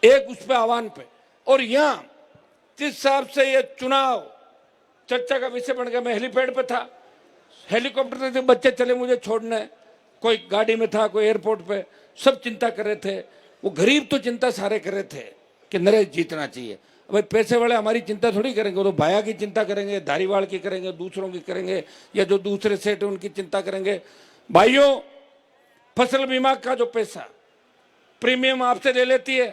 [SPEAKER 5] एक उस पे आह्वान पे। और यहां जिस हिसाब से ये चुनाव चर्चा का विषय बन गया, मैं हेलीपैड पे था, हेलीकॉप्टर से बच्चे चले मुझे छोड़ने, कोई गाड़ी में था, कोई एयरपोर्ट पे, सब चिंता कर रहे थे। वो गरीब तो चिंता सारे कर रहे थे कि नरेश जीतना चाहिए। भाई पैसे वाले हमारी चिंता थोड़ी करेंगे, वो तो भाया की चिंता करेंगे, धारीवाल की करेंगे, दूसरों की करेंगे, या जो दूसरे सेठ है उनकी चिंता करेंगे। भाइयों, फसल बीमा का जो पैसा प्रीमियम आपसे ले लेती है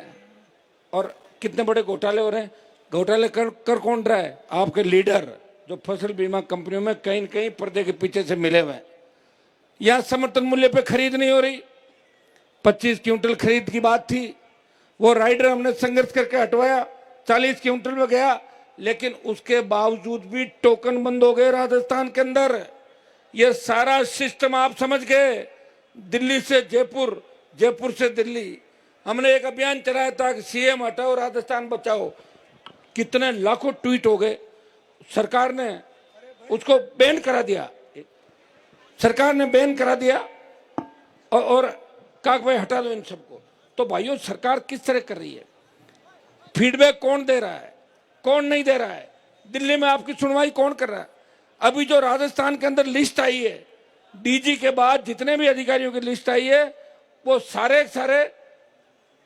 [SPEAKER 5] और कितने बड़े घोटाले हो रहे हैं। घोटाले कर कौन रहा है? आपके लीडर जो फसल बीमा कंपनियों में कहीं न कहीं पर्दे के पीछे से मिले हुए हैं। यहां समर्थन मूल्य पे खरीद नहीं हो रही। 25 क्विंटल खरीद की बात थी, वो राइडर हमने संघर्ष करके हटवाया, 40 क्विंटल में गया, लेकिन उसके बावजूद भी टोकन बंद हो गए राजस्थान के अंदर। ये सारा सिस्टम आप समझ गए। दिल्ली से जयपुर, जयपुर से दिल्ली, हमने एक अभियान चलाया था कि सीएम हटाओ राजस्थान बचाओ। कितने लाखों ट्वीट हो गए। सरकार ने उसको बैन करा दिया, सरकार ने बैन करा दिया और कहा भाई हटा दो इन सबको। तो भाइयों, सरकार किस तरह कर रही है? फीडबैक कौन दे रहा है, कौन नहीं दे रहा है? दिल्ली में आपकी सुनवाई कौन कर रहा है? अभी जो राजस्थान के अंदर लिस्ट आई है, डीजी के बाद जितने भी अधिकारियों की लिस्ट आई है, वो सारे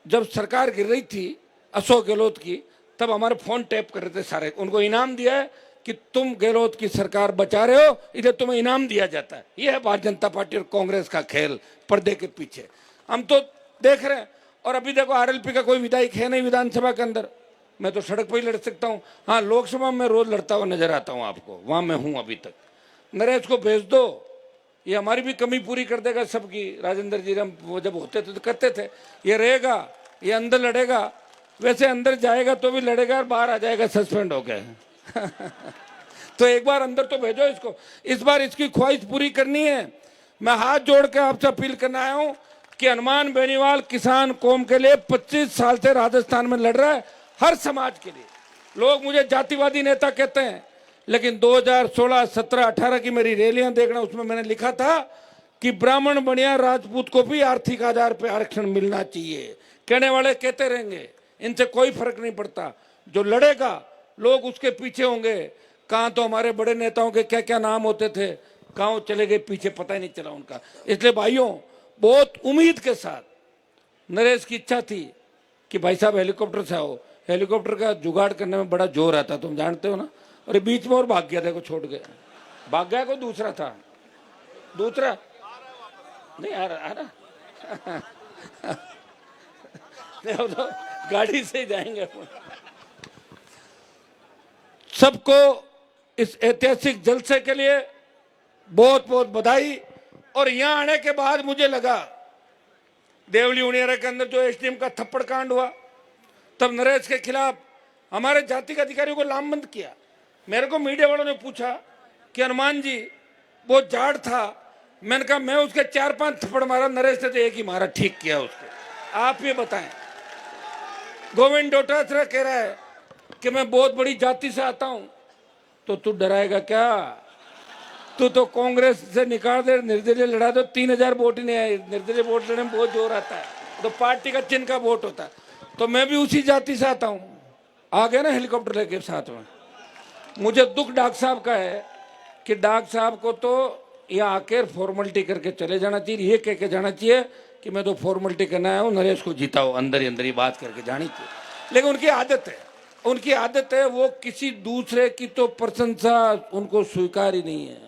[SPEAKER 5] जब सरकार गिर रही थी अशोक गहलोत की, तब हमारे फोन टैप कर रहे थे सारे। उनको इनाम दिया है कि तुम गहलोत की सरकार बचा रहे हो, इधर तुम्हें इनाम दिया जाता है। यह है भारतीय जनता पार्टी और कांग्रेस का खेल पर्दे के पीछे। हम तो देख रहे हैं। और अभी देखो, आरएलपी का कोई विधायक है नहीं विधानसभा के अंदर। मैं तो सड़क पर ही लड़ सकता हूँ। हाँ, लोकसभा में रोज लड़ता हुआ नजर आता हूँ आपको, वहां मैं हूं अभी तक। नरेश को भेज दो, ये हमारी भी कमी पूरी कर देगा सबकी। राजेंद्र जी हम वो जब होते थे तो करते थे। ये रहेगा, ये अंदर लड़ेगा, वैसे अंदर जाएगा तो भी लड़ेगा और बाहर आ जाएगा सस्पेंड होकर। तो एक बार अंदर तो भेजो इसको। इस बार इसकी ख्वाहिश पूरी करनी है। मैं हाथ जोड़ के आपसे अपील करना आया हूं कि हनुमान बेनीवाल किसान कौम के लिए 25 साल से राजस्थान में लड़ रहा है, हर समाज के लिए। लोग मुझे जातिवादी नेता कहते हैं, लेकिन 2016, 17, 18 की मेरी रैलियां देखना, उसमें मैंने लिखा था कि ब्राह्मण बनिया राजपूत को भी आर्थिक आधार पर आरक्षण मिलना चाहिए। कहने वाले कहते रहेंगे, इनसे कोई फर्क नहीं पड़ता। जो लड़ेगा लोग उसके पीछे होंगे। कहां तो हमारे बड़े नेताओं के क्या क्या नाम होते थे, कहां चले गए पीछे, पता ही नहीं चला उनका। इसलिए भाइयों, बहुत उम्मीद के साथ नरेश की इच्छा थी कि भाई साहब हेलीकॉप्टर से आओ। हेलीकॉप्टर का जुगाड़ करने में बड़ा जोर आता, तुम जानते हो ना। और बीच में और भाग गया था, को छोड़ गया, भाग गया। को दूसरा था, दूसरा नहीं आ रहा तो गाड़ी से ही जाएंगे। सबको इस ऐतिहासिक जलसे के लिए बहुत बहुत बधाई। और यहां आने के बाद मुझे लगा, देवली उनियारा के अंदर जो एसडीएम का थप्पड़ कांड हुआ, तब नरेश के खिलाफ हमारे जाति के अधिकारियों को लामबंद किया। मेरे को मीडिया वालों ने पूछा कि हनुमान जी वो जाट था। मैंने कहा मैं उसके 4-5 थप्पड़ मारा, नरेश ने तो एक ही मारा, ठीक किया उसको। आप ये बताएं। गोविंद डोटासरा कह रहा है कि मैं बहुत बड़ी जाति से आता हूं, तो तू डराएगा क्या? तू तो कांग्रेस से निकाल दे, निर्दलीय लड़ा दो, 3000 वोट ही नहीं आए। निर्दलीय वोट लेने में बहुत जोर आता है, तो पार्टी का चिन्ह का वोट होता है। तो मैं भी उसी जाति से आता हूं। आ गया ना हेलीकॉप्टर लेके साथ में। मुझे दुख डॉक्टर साहब का है कि डॉक्टर साहब को तो यहाँ आकर फॉर्मेलिटी करके चले जाना चाहिए। ये कह के जाना चाहिए कि मैं तो फॉर्मेलिटी करना आया हूँ, नरेश को जिताओ, अंदर ही अंदर ही बात करके जानी चाहिए। लेकिन उनकी आदत है, उनकी आदत है, वो किसी दूसरे की तो प्रशंसा उनको स्वीकार ही नहीं है।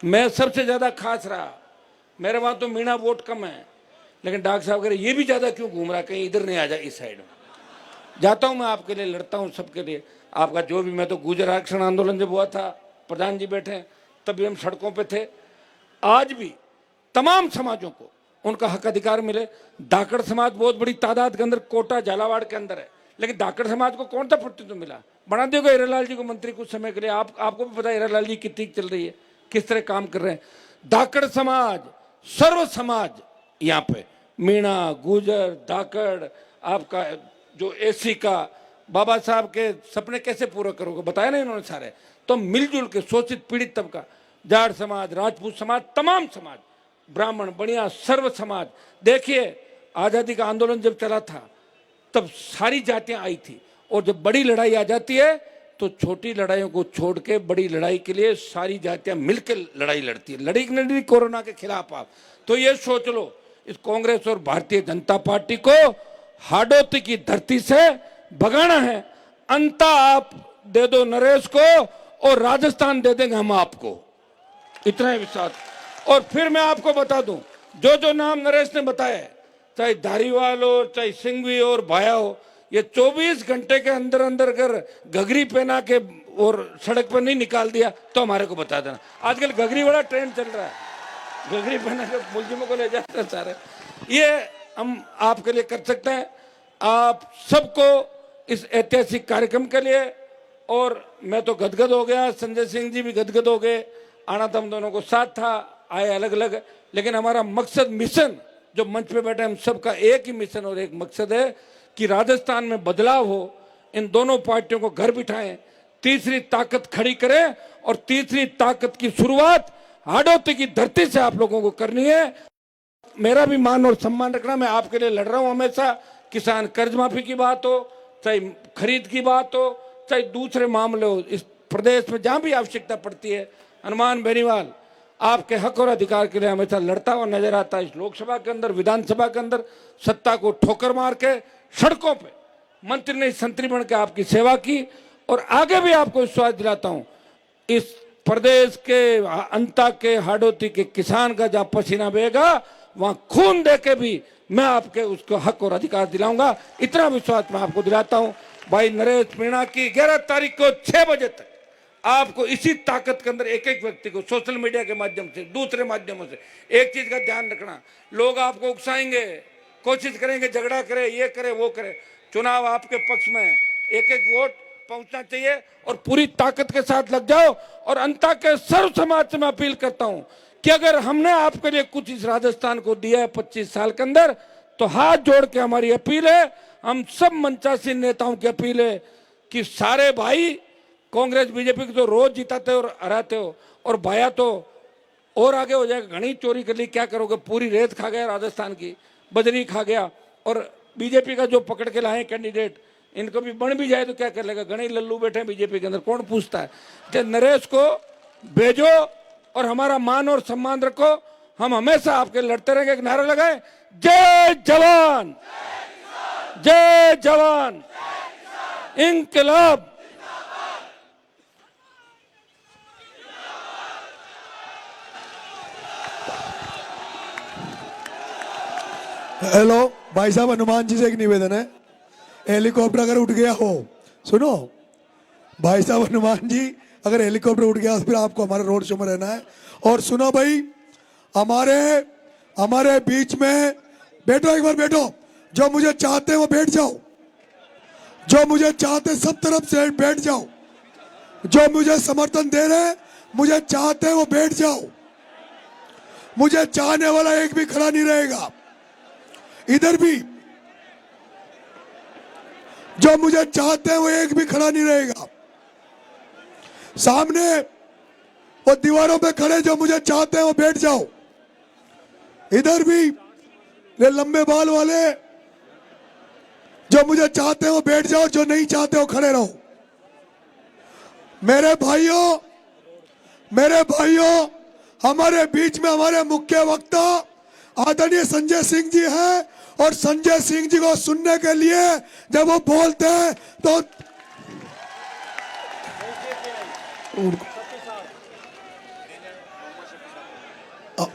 [SPEAKER 5] मैं सबसे ज्यादा खास रहा, मेरे वहां तो मीणा वोट कम है, लेकिन डॉक्टर साहब कह रहे ये भी ज्यादा क्यों घूम रहा, कहीं इधर नहीं आ जाए, इस साइड में जाता हूं मैं, आपके लिए लड़ता हूं, सबके लिए। आपका जो भी, मैं तो गुर्जर आरक्षण आंदोलन जब हुआ था, प्रधान जी बैठे तभी हम सड़कों पे थे। आज भी तमाम समाजों को उनका हक अधिकार मिले। धाकड़ समाज बहुत बड़ी तादाद के अंदर कोटा झालावाड़ के अंदर है, लेकिन धाकड़ समाज को कौन सा प्रतिनिधित्व मिला? बना दिया हीरालाल जी को मंत्री कुछ समय के लिए। आपको भी पता है हीरालाल जी कितनी चल रही है, किस तरह काम कर रहे हैं। धाकड़ समाज, सर्व समाज, यहाँ पे मीणा, गुजर, धाकड़, आपका जो एसी का, बाबा साहब के सपने कैसे पूरा करोगे, बताया ना इन्होंने सारे। तो मिलजुल के शोषित पीड़ित तबका, जाट समाज, राजपूत समाज, तमाम समाज, ब्राह्मण, बनिया, सर्व समाज। देखिए आजादी का आंदोलन जब चला था तब सारी जातियां आई थी, और जब बड़ी लड़ाई आ जाती है तो छोटी लड़ाइयों को छोड़ के बड़ी लड़ाई के लिए सारी जातियां मिलकर लड़ाई लड़ती है। लड़ी कोरोना के खिलाफ आप। तो ये सोच लो, इस कांग्रेस और भारतीय जनता पार्टी को हाडोती की धरती से भगाना है। अंता आप दे दो नरेश को, और राजस्थान दे देंगे हम आपको, इतना ही विश्वास। और फिर मैं आपको बता दूं, जो जो नाम नरेश ने बताया, चाहे धारीवाल हो, चाहे सिंघवी हो और भाया हो, ये 24 घंटे के अंदर अंदर अगर घघरी पहना के और सड़क पर नहीं निकाल दिया तो हमारे को बता देना। आजकल घघरी बड़ा ट्रेंड चल रहा है, घघरी पहना के मुलजिमों को ले जाते हैं सारे। ये हम आपके लिए कर सकते हैं, आप सबको इस ऐतिहासिक कार्यक्रम के लिए। और मैं तो गदगद हो गया, संजय सिंह जी भी गदगद हो गए। आना तो हम दोनों को साथ था, आए अलग अलग, लेकिन हमारा मकसद, मिशन जो मंच पे बैठे हम सबका एक ही मिशन और एक मकसद है कि राजस्थान में बदलाव हो, इन दोनों पार्टियों को घर बिठाएं, तीसरी ताकत खड़ी करें और तीसरी ताकत की शुरुआत हाड़ौती की धरती से आप लोगों को करनी है। मेरा भी मान और सम्मान रखना, मैं आपके लिए लड़ रहा हूं हमेशा। किसान कर्ज माफी की बात हो, चाहे खरीद की बात हो, चाहे दूसरे मामले हो, इस प्रदेश में जहां भी आवश्यकता पड़ती है, हनुमान बेनीवाल आपके हक और अधिकार के लिए हमेशा लड़ता हुआ नजर आता है। इस लोकसभा के अंदर, विधानसभा के अंदर सत्ता को ठोकर मार के सड़कों पे मंत्री नहीं संतरी बन के आपकी सेवा की। और आगे भी आपको विश्वास दिलाता हूं, इस प्रदेश के अंता के हाड़ौती के किसान का जहां पसीना बहेगा वहां खून दे के भी मैं आपके उसको हक और अधिकार दिलाऊंगा। इतना विश्वास मैं आपको दिलाता हूं। भाई नरेश मीणा की 11 तारीख को 6 बजे तक आपको इसी ताकत के अंदर एक एक व्यक्ति को सोशल मीडिया के माध्यम से, दूसरे माध्यमों से एक चीज का ध्यान रखना, लोग आपको उकसाएंगे, कोशिश करेंगे झगड़ा करे, ये करे वो करे, चुनाव आपके पक्ष में है, एक एक वोट पहुंचना चाहिए और पूरी ताकत के साथ लग जाओ। और अंता के सर्व समाज से मैं अपील करता हूं कि अगर हमने आपके लिए कुछ इस राजस्थान को दिया है 25 साल के अंदर, तो हाथ जोड़ के हमारी अपील है, हम सब मंचासीन नेताओं की अपील है कि सारे भाई, कांग्रेस बीजेपी को तो रोज जिताते हो और हराते हो, और भाया तो और आगे हो जाएगा, घनी चोरी कर ली, क्या करोगे, पूरी रेत खा गया राजस्थान की, बजरी खा गया। और बीजेपी का जो पकड़ के लाए कैंडिडेट, इनको भी बन भी जाए तो क्या कर लेगा, घने लल्लू बैठे बीजेपी के अंदर, कौन पूछता है। तो नरेश को भेजो और हमारा मान और सम्मान रखो, हम हमेशा आपके लड़ते रहेंगे। एक नारा लगाए, जय जवान, जय जवान, इंकलाब।
[SPEAKER 4] हेलो भाई साहब, हनुमान जी से एक निवेदन है, हेलीकॉप्टर अगर उठ गया हो, सुनो भाई साहब, हनुमान जी अगर हेलीकॉप्टर उठ गया तो फिर आपको हमारे रोड शो में रहना है। और सुनो भाई, हमारे बीच में बैठो, एक बार बैठो, जो मुझे चाहते हैं वो बैठ जाओ, जो मुझे चाहते सब तरफ से बैठ जाओ, जो मुझे समर्थन दे रहे हैं, मुझे चाहते हैं वो बैठ जाओ, मुझे चाहने वाला एक भी खड़ा नहीं रहेगा। इधर भी जो मुझे चाहते हैं वो एक भी खड़ा नहीं रहेगा। सामने वो दीवारों पे खड़े जो मुझे चाहते हैं वो बैठ जाओ। इधर भी ये लंबे बाल वाले जो मुझे चाहते हैं वो बैठ जाओ, जो नहीं चाहते वो खड़े रहो। मेरे भाइयों, हमारे बीच में हमारे मुख्य वक्ता आदरणीय संजय सिंह जी हैं, और संजय सिंह जी को सुनने के लिए जब वो बोलते हैं तो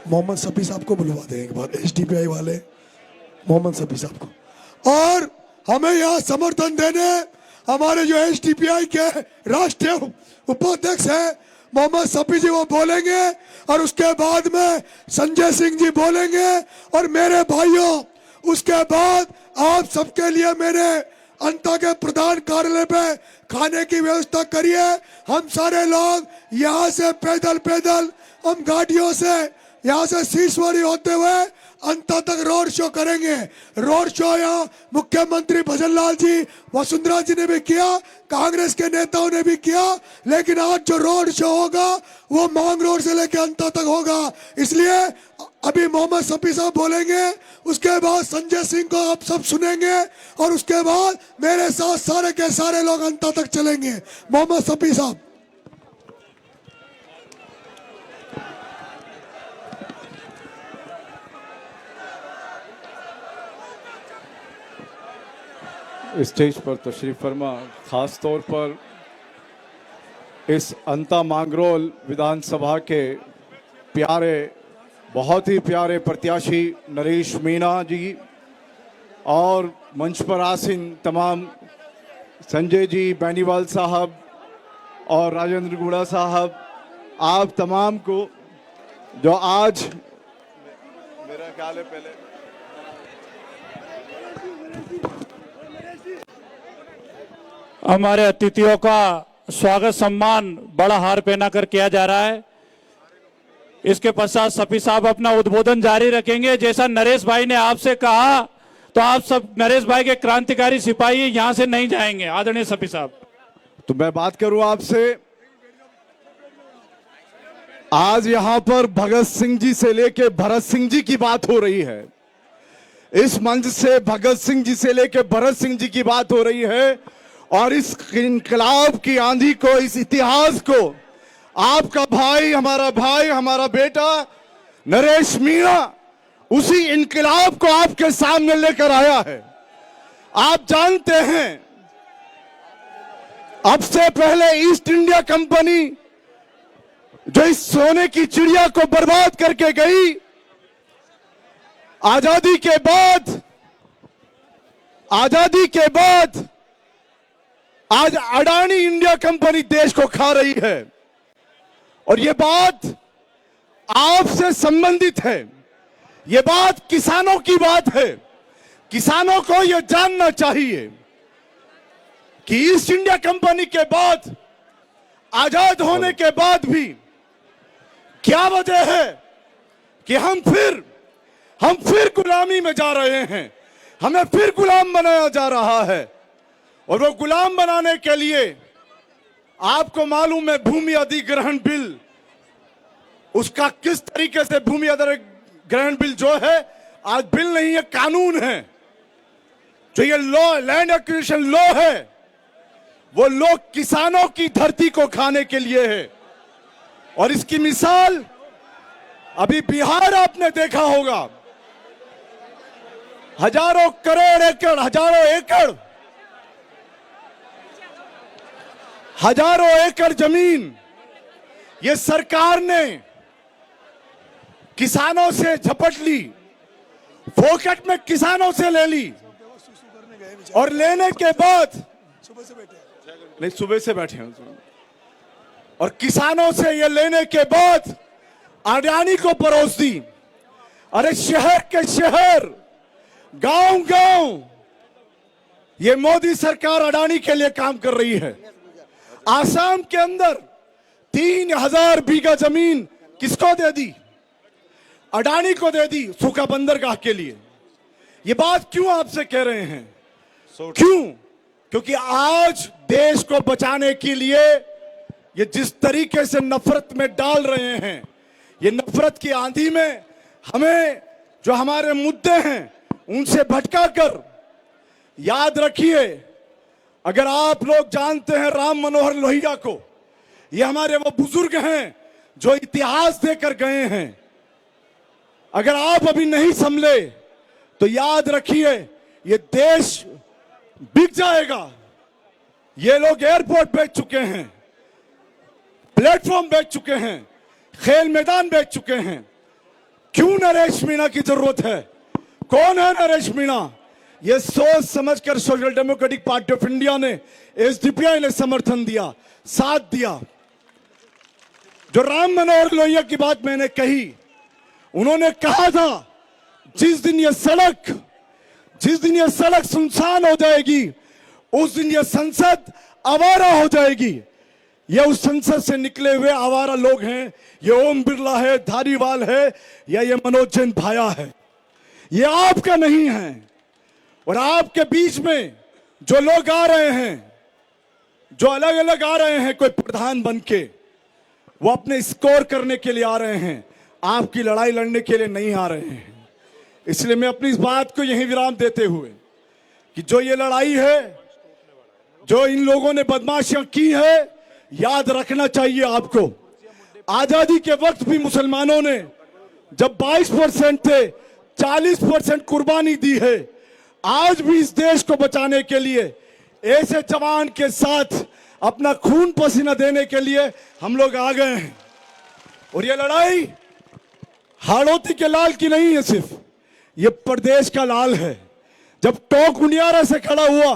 [SPEAKER 4] मोहम्मद सफी साहब को बुलवा दें एक बार, एसडीपीआई वाले मोहम्मद सफी साहब को। और हमें यहाँ समर्थन देने हमारे जो एसडीपीआई के राष्ट्रीय उपाध्यक्ष हैं मोहम्मद सफी जी, वो बोलेंगे, और उसके बाद में संजय सिंह जी बोलेंगे। और मेरे भाइयों, उसके बाद आप सबके लिए मेरे अंता के प्रधान कार्यालय पे खाने की व्यवस्था करिए। हम सारे लोग यहाँ से पैदल हम गाड़ियों से यहाँ से शीशवाड़ी होते हुए अंत तक रोड शो करेंगे। रोड शो यहाँ मुख्यमंत्री भजन लाल जी, वसुंधरा जी ने भी किया, कांग्रेस के नेताओं ने भी किया, लेकिन आज जो रोड शो होगा वो मांग रोड से लेकर अंत तक होगा। इसलिए अभी मोहम्मद सफी साहब बोलेंगे, उसके बाद संजय सिंह को आप सब सुनेंगे, और उसके बाद मेरे साथ सारे के सारे लोग अंत तक चलेंगे। मोहम्मद सफी साहब।
[SPEAKER 6] स्टेज पर तशरीफ फरमा, खास तौर पर इस अंता मांगरोल विधानसभा के प्यारे, बहुत ही प्यारे प्रत्याशी नरेश मीणा जी, और मंच पर आसीन तमाम संजय जी, बेनीवाल साहब और राजेंद्र गुड़ा साहब, आप तमाम को जो आज मेरा ख्याल है पहले
[SPEAKER 2] हमारे अतिथियों का स्वागत सम्मान बड़ा हार पहनाकर किया जा रहा है। इसके पश्चात सफी साहब अपना उद्बोधन जारी रखेंगे। जैसा नरेश भाई ने आपसे कहा, तो आप सब नरेश भाई के क्रांतिकारी सिपाही यहां से नहीं जाएंगे। आदरणीय सफी साहब,
[SPEAKER 6] तो मैं बात करूं आपसे। आज यहां पर भगत सिंह जी से लेके भरत सिंह जी की बात हो रही है। इस मंच से भगत सिंह जी से लेके भरत सिंह जी की बात हो रही है, और इस इनकलाब की आंधी को, इस इतिहास को आपका भाई, हमारा बेटा नरेश मीणा उसी इनकलाब को आपके सामने लेकर आया है। आप जानते हैं, अब से पहले ईस्ट इंडिया कंपनी जो इस सोने की चिड़िया को बर्बाद करके गई, आजादी के बाद आज अडानी इंडिया कंपनी देश को खा रही है। और ये बात आपसे संबंधित है, ये बात किसानों की बात है। किसानों को यह जानना चाहिए कि ईस्ट इंडिया कंपनी के बाद, आजाद होने के बाद भी क्या वजह है कि हम फिर गुलामी में जा रहे हैं। हमें फिर गुलाम बनाया जा रहा है। और वो गुलाम बनाने के लिए आपको मालूम है, भूमि अधिग्रहण बिल, उसका किस तरीके से भूमि अधिग्रहण बिल जो है, आज बिल नहीं है, कानून है। जो ये लॉ, लैंड एक्विजिशन लॉ है, वो लॉ किसानों की धरती को खाने के लिए है। और इसकी मिसाल अभी बिहार आपने देखा होगा। हजारों एकड़ जमीन ये सरकार ने किसानों से झपट ली, फोकट में किसानों से ले ली। और लेने के बाद सुबह से बैठे हैं, और किसानों से ये लेने के बाद अडानी को परोस दी। अरे शहर के शहर, गांव ये मोदी सरकार अडानी के लिए काम कर रही है। आसाम के अंदर 3000 बीघा जमीन किसको दे दी? अडानी को दे दी, सूखा बंदरगाह के लिए। ये बात क्यों आपसे कह रहे हैं? क्यों? क्योंकि आज देश को बचाने के लिए ये जिस तरीके से नफरत में डाल रहे हैं, ये नफरत की आंधी में हमें जो हमारे मुद्दे हैं उनसे भटका कर, याद रखिए, अगर आप लोग जानते हैं राम मनोहर लोहिया को, ये हमारे वो बुजुर्ग हैं जो इतिहास देकर गए हैं। अगर आप अभी नहीं संभले तो याद रखिए, ये देश बिक जाएगा। ये लोग एयरपोर्ट बेच चुके हैं, प्लेटफॉर्म बेच चुके हैं, खेल मैदान बेच चुके हैं। क्यों नरेश मीणा की जरूरत है? कौन है नरेश मीणा? ये सोच समझकर social democratic party of India ने, एसडीपीआई ने समर्थन दिया, साथ दिया। जो राम मनोहर लोहिया की बात मैंने कही, उन्होंने कहा था जिस दिन ये सड़क सुनसान हो जाएगी, उस दिन ये संसद आवारा हो जाएगी। ये उस संसद से निकले हुए आवारा लोग हैं। ये ओम बिरला है, धारीवाल है, या ये मनोज जैन भाया है। ये आपका नहीं है। और आपके बीच में जो लोग आ रहे हैं, जो अलग अलग आ रहे हैं, कोई प्रधान बन के, वो अपने स्कोर करने के लिए आ रहे हैं, आपकी लड़ाई लड़ने के लिए नहीं आ रहे हैं। इसलिए मैं अपनी इस बात को यहीं विराम देते हुए कि जो ये लड़ाई है, जो इन लोगों ने बदमाशियां की है, याद रखना चाहिए आपको। आजादी के वक्त भी मुसलमानों ने जब 22% थे, 40% कुर्बानी दी है। आज भी इस देश को बचाने के लिए ऐसे जवान के साथ अपना खून पसीना देने के लिए हम लोग आ गए हैं। और ये लड़ाई हाड़ौती के लाल की नहीं है सिर्फ, ये प्रदेश का लाल है। जब टोंक उनियारा से खड़ा हुआ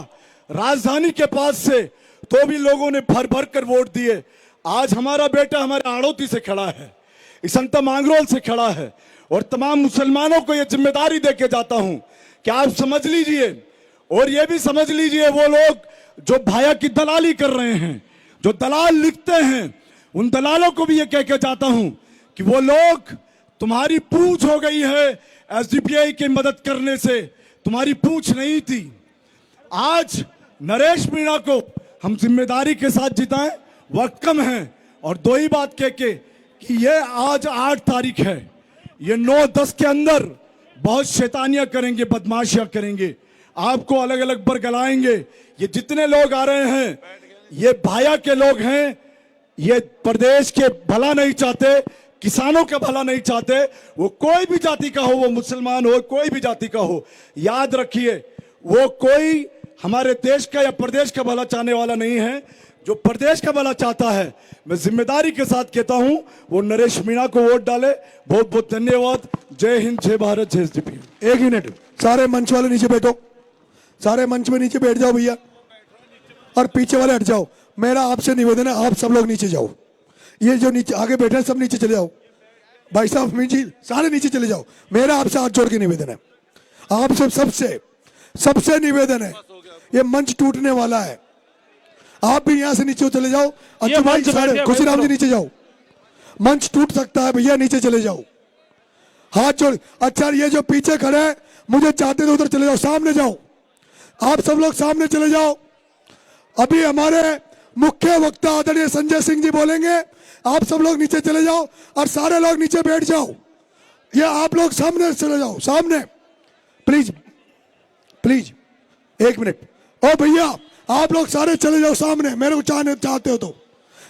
[SPEAKER 6] राजधानी के पास से, तो भी लोगों ने भर भर कर वोट दिए। आज हमारा बेटा हमारे आड़ोती से खड़ा है, संता मांगरोल से खड़ा है, और तमाम मुसलमानों को यह जिम्मेदारी देके जाता हूं कि आप समझ लीजिए, और ये भी समझ लीजिए वो लोग जो भाया की दलाली कर रहे हैं, जो दलाल लिखते हैं, उन दलालों को भी ये कह के जाता हूं कि वो लोग, तुम्हारी पूछ हो गई है एसडीपीआई की मदद करने से, तुम्हारी पूछ नहीं थी। आज नरेश मीणा को हम जिम्मेदारी के साथ जिताएं, वक्त कम है, और दो ही बात कह के कि ये आज 8 तारीख है, ये 9-10 के अंदर बहुत शैतानियां करेंगे, बदमाशियां करेंगे, आपको अलग अलग बरगलाएंगे। ये जितने लोग आ रहे हैं ये भाया के लोग हैं, ये प्रदेश के भला नहीं चाहते, किसानों का भला नहीं चाहते, वो कोई भी जाति का हो, वो मुसलमान हो, कोई भी जाति का हो। याद रखिए, वो कोई हमारे देश का या प्रदेश का भला चाहने वाला नहीं है। जो प्रदेश का भला चाहता है, मैं जिम्मेदारी के साथ कहता हूं, वो नरेश मीणा को वोट डाले। बहुत बहुत धन्यवाद। जय हिंद, जय भारत, जय एसडीपी।
[SPEAKER 4] 1 मिनट, सारे मंच वाले नीचे बैठो, सारे मंच में नीचे बैठ जाओ भैया, और पीछे वाले हट जाओ। मेरा आपसे निवेदन है, आप सब लोग नीचे जाओ। ये जो नीचे आगे बैठे हैं सब नीचे चले जाओ। भाई साहब, मीजी सारे नीचे चले जाओ। मेरा आपसे हाथ जोड़ के निवेदन है, आप सबसे निवेदन है, ये मंच टूटने वाला है। आप भी यहां से नीचे चले जाओ। अच्छा भाई, सारे खुशीराम जी नीचे जाओ, मंच टूट सकता है भैया, नीचे चले जाओ, हाथ जोड़। अच्छा, ये जो पीछे खड़े हैं, मुझे चाहते तो उधर चले जाओ, सामने जाओ, आप सब लोग सामने चले जाओ। अभी हमारे मुख्य वक्ता आदरणीय संजय सिंह जी बोलेंगे, आप सब लोग नीचे चले जाओ और सारे लोग नीचे बैठ जाओ। ये आप लोग सामने चले जाओ, सामने प्लीज प्लीज। 1 मिनट, ओ भैया आप लोग सारे चले जाओ सामने, मेरे को चाहते हो तो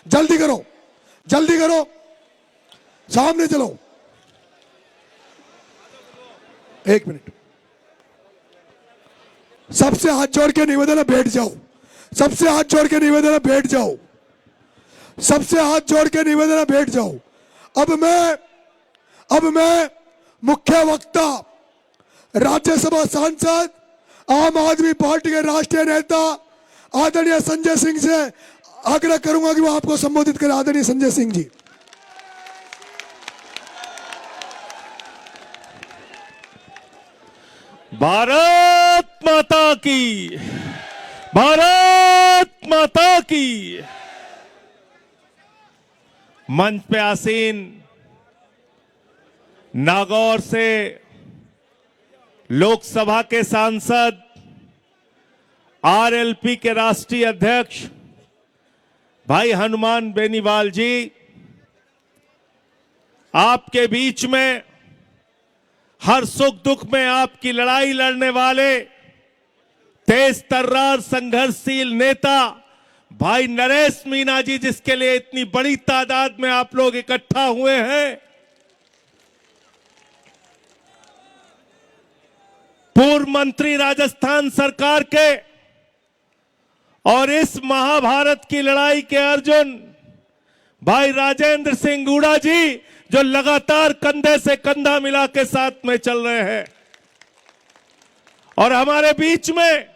[SPEAKER 4] जल्दी करो, जल्दी करो, सामने चलो। 1 मिनट, सबसे हाथ जोड़ के निवेदन है बैठ जाओ, सबसे हाथ जोड़ के निवेदन है बैठ जाओ, सबसे हाथ जोड़ के निवेदन है बैठ जाओ। अब मैं मुख्य वक्ता, राज्यसभा सांसद, आम आदमी पार्टी के राष्ट्रीय नेता आदरणीय संजय सिंह से आग्रह करूंगा कि वो आपको संबोधित करें। आदरणीय संजय सिंह जी।
[SPEAKER 7] भारत माता की, भारत माता की। मंच पे आसीन नागौर से लोकसभा के सांसद, आरएलपी के राष्ट्रीय अध्यक्ष भाई हनुमान बेनीवाल जी, आपके बीच में हर सुख दुख में आपकी लड़ाई लड़ने वाले तेज तर्रार संघर्षशील नेता भाई नरेश मीणा जी, जिसके लिए इतनी बड़ी तादाद में आप लोग इकट्ठा हुए हैं, पूर्व मंत्री राजस्थान सरकार के और इस महाभारत की लड़ाई के अर्जुन भाई राजेंद्र सिंह गुड़ा जी, जो लगातार कंधे से कंधा मिला के साथ में चल रहे हैं, और हमारे बीच में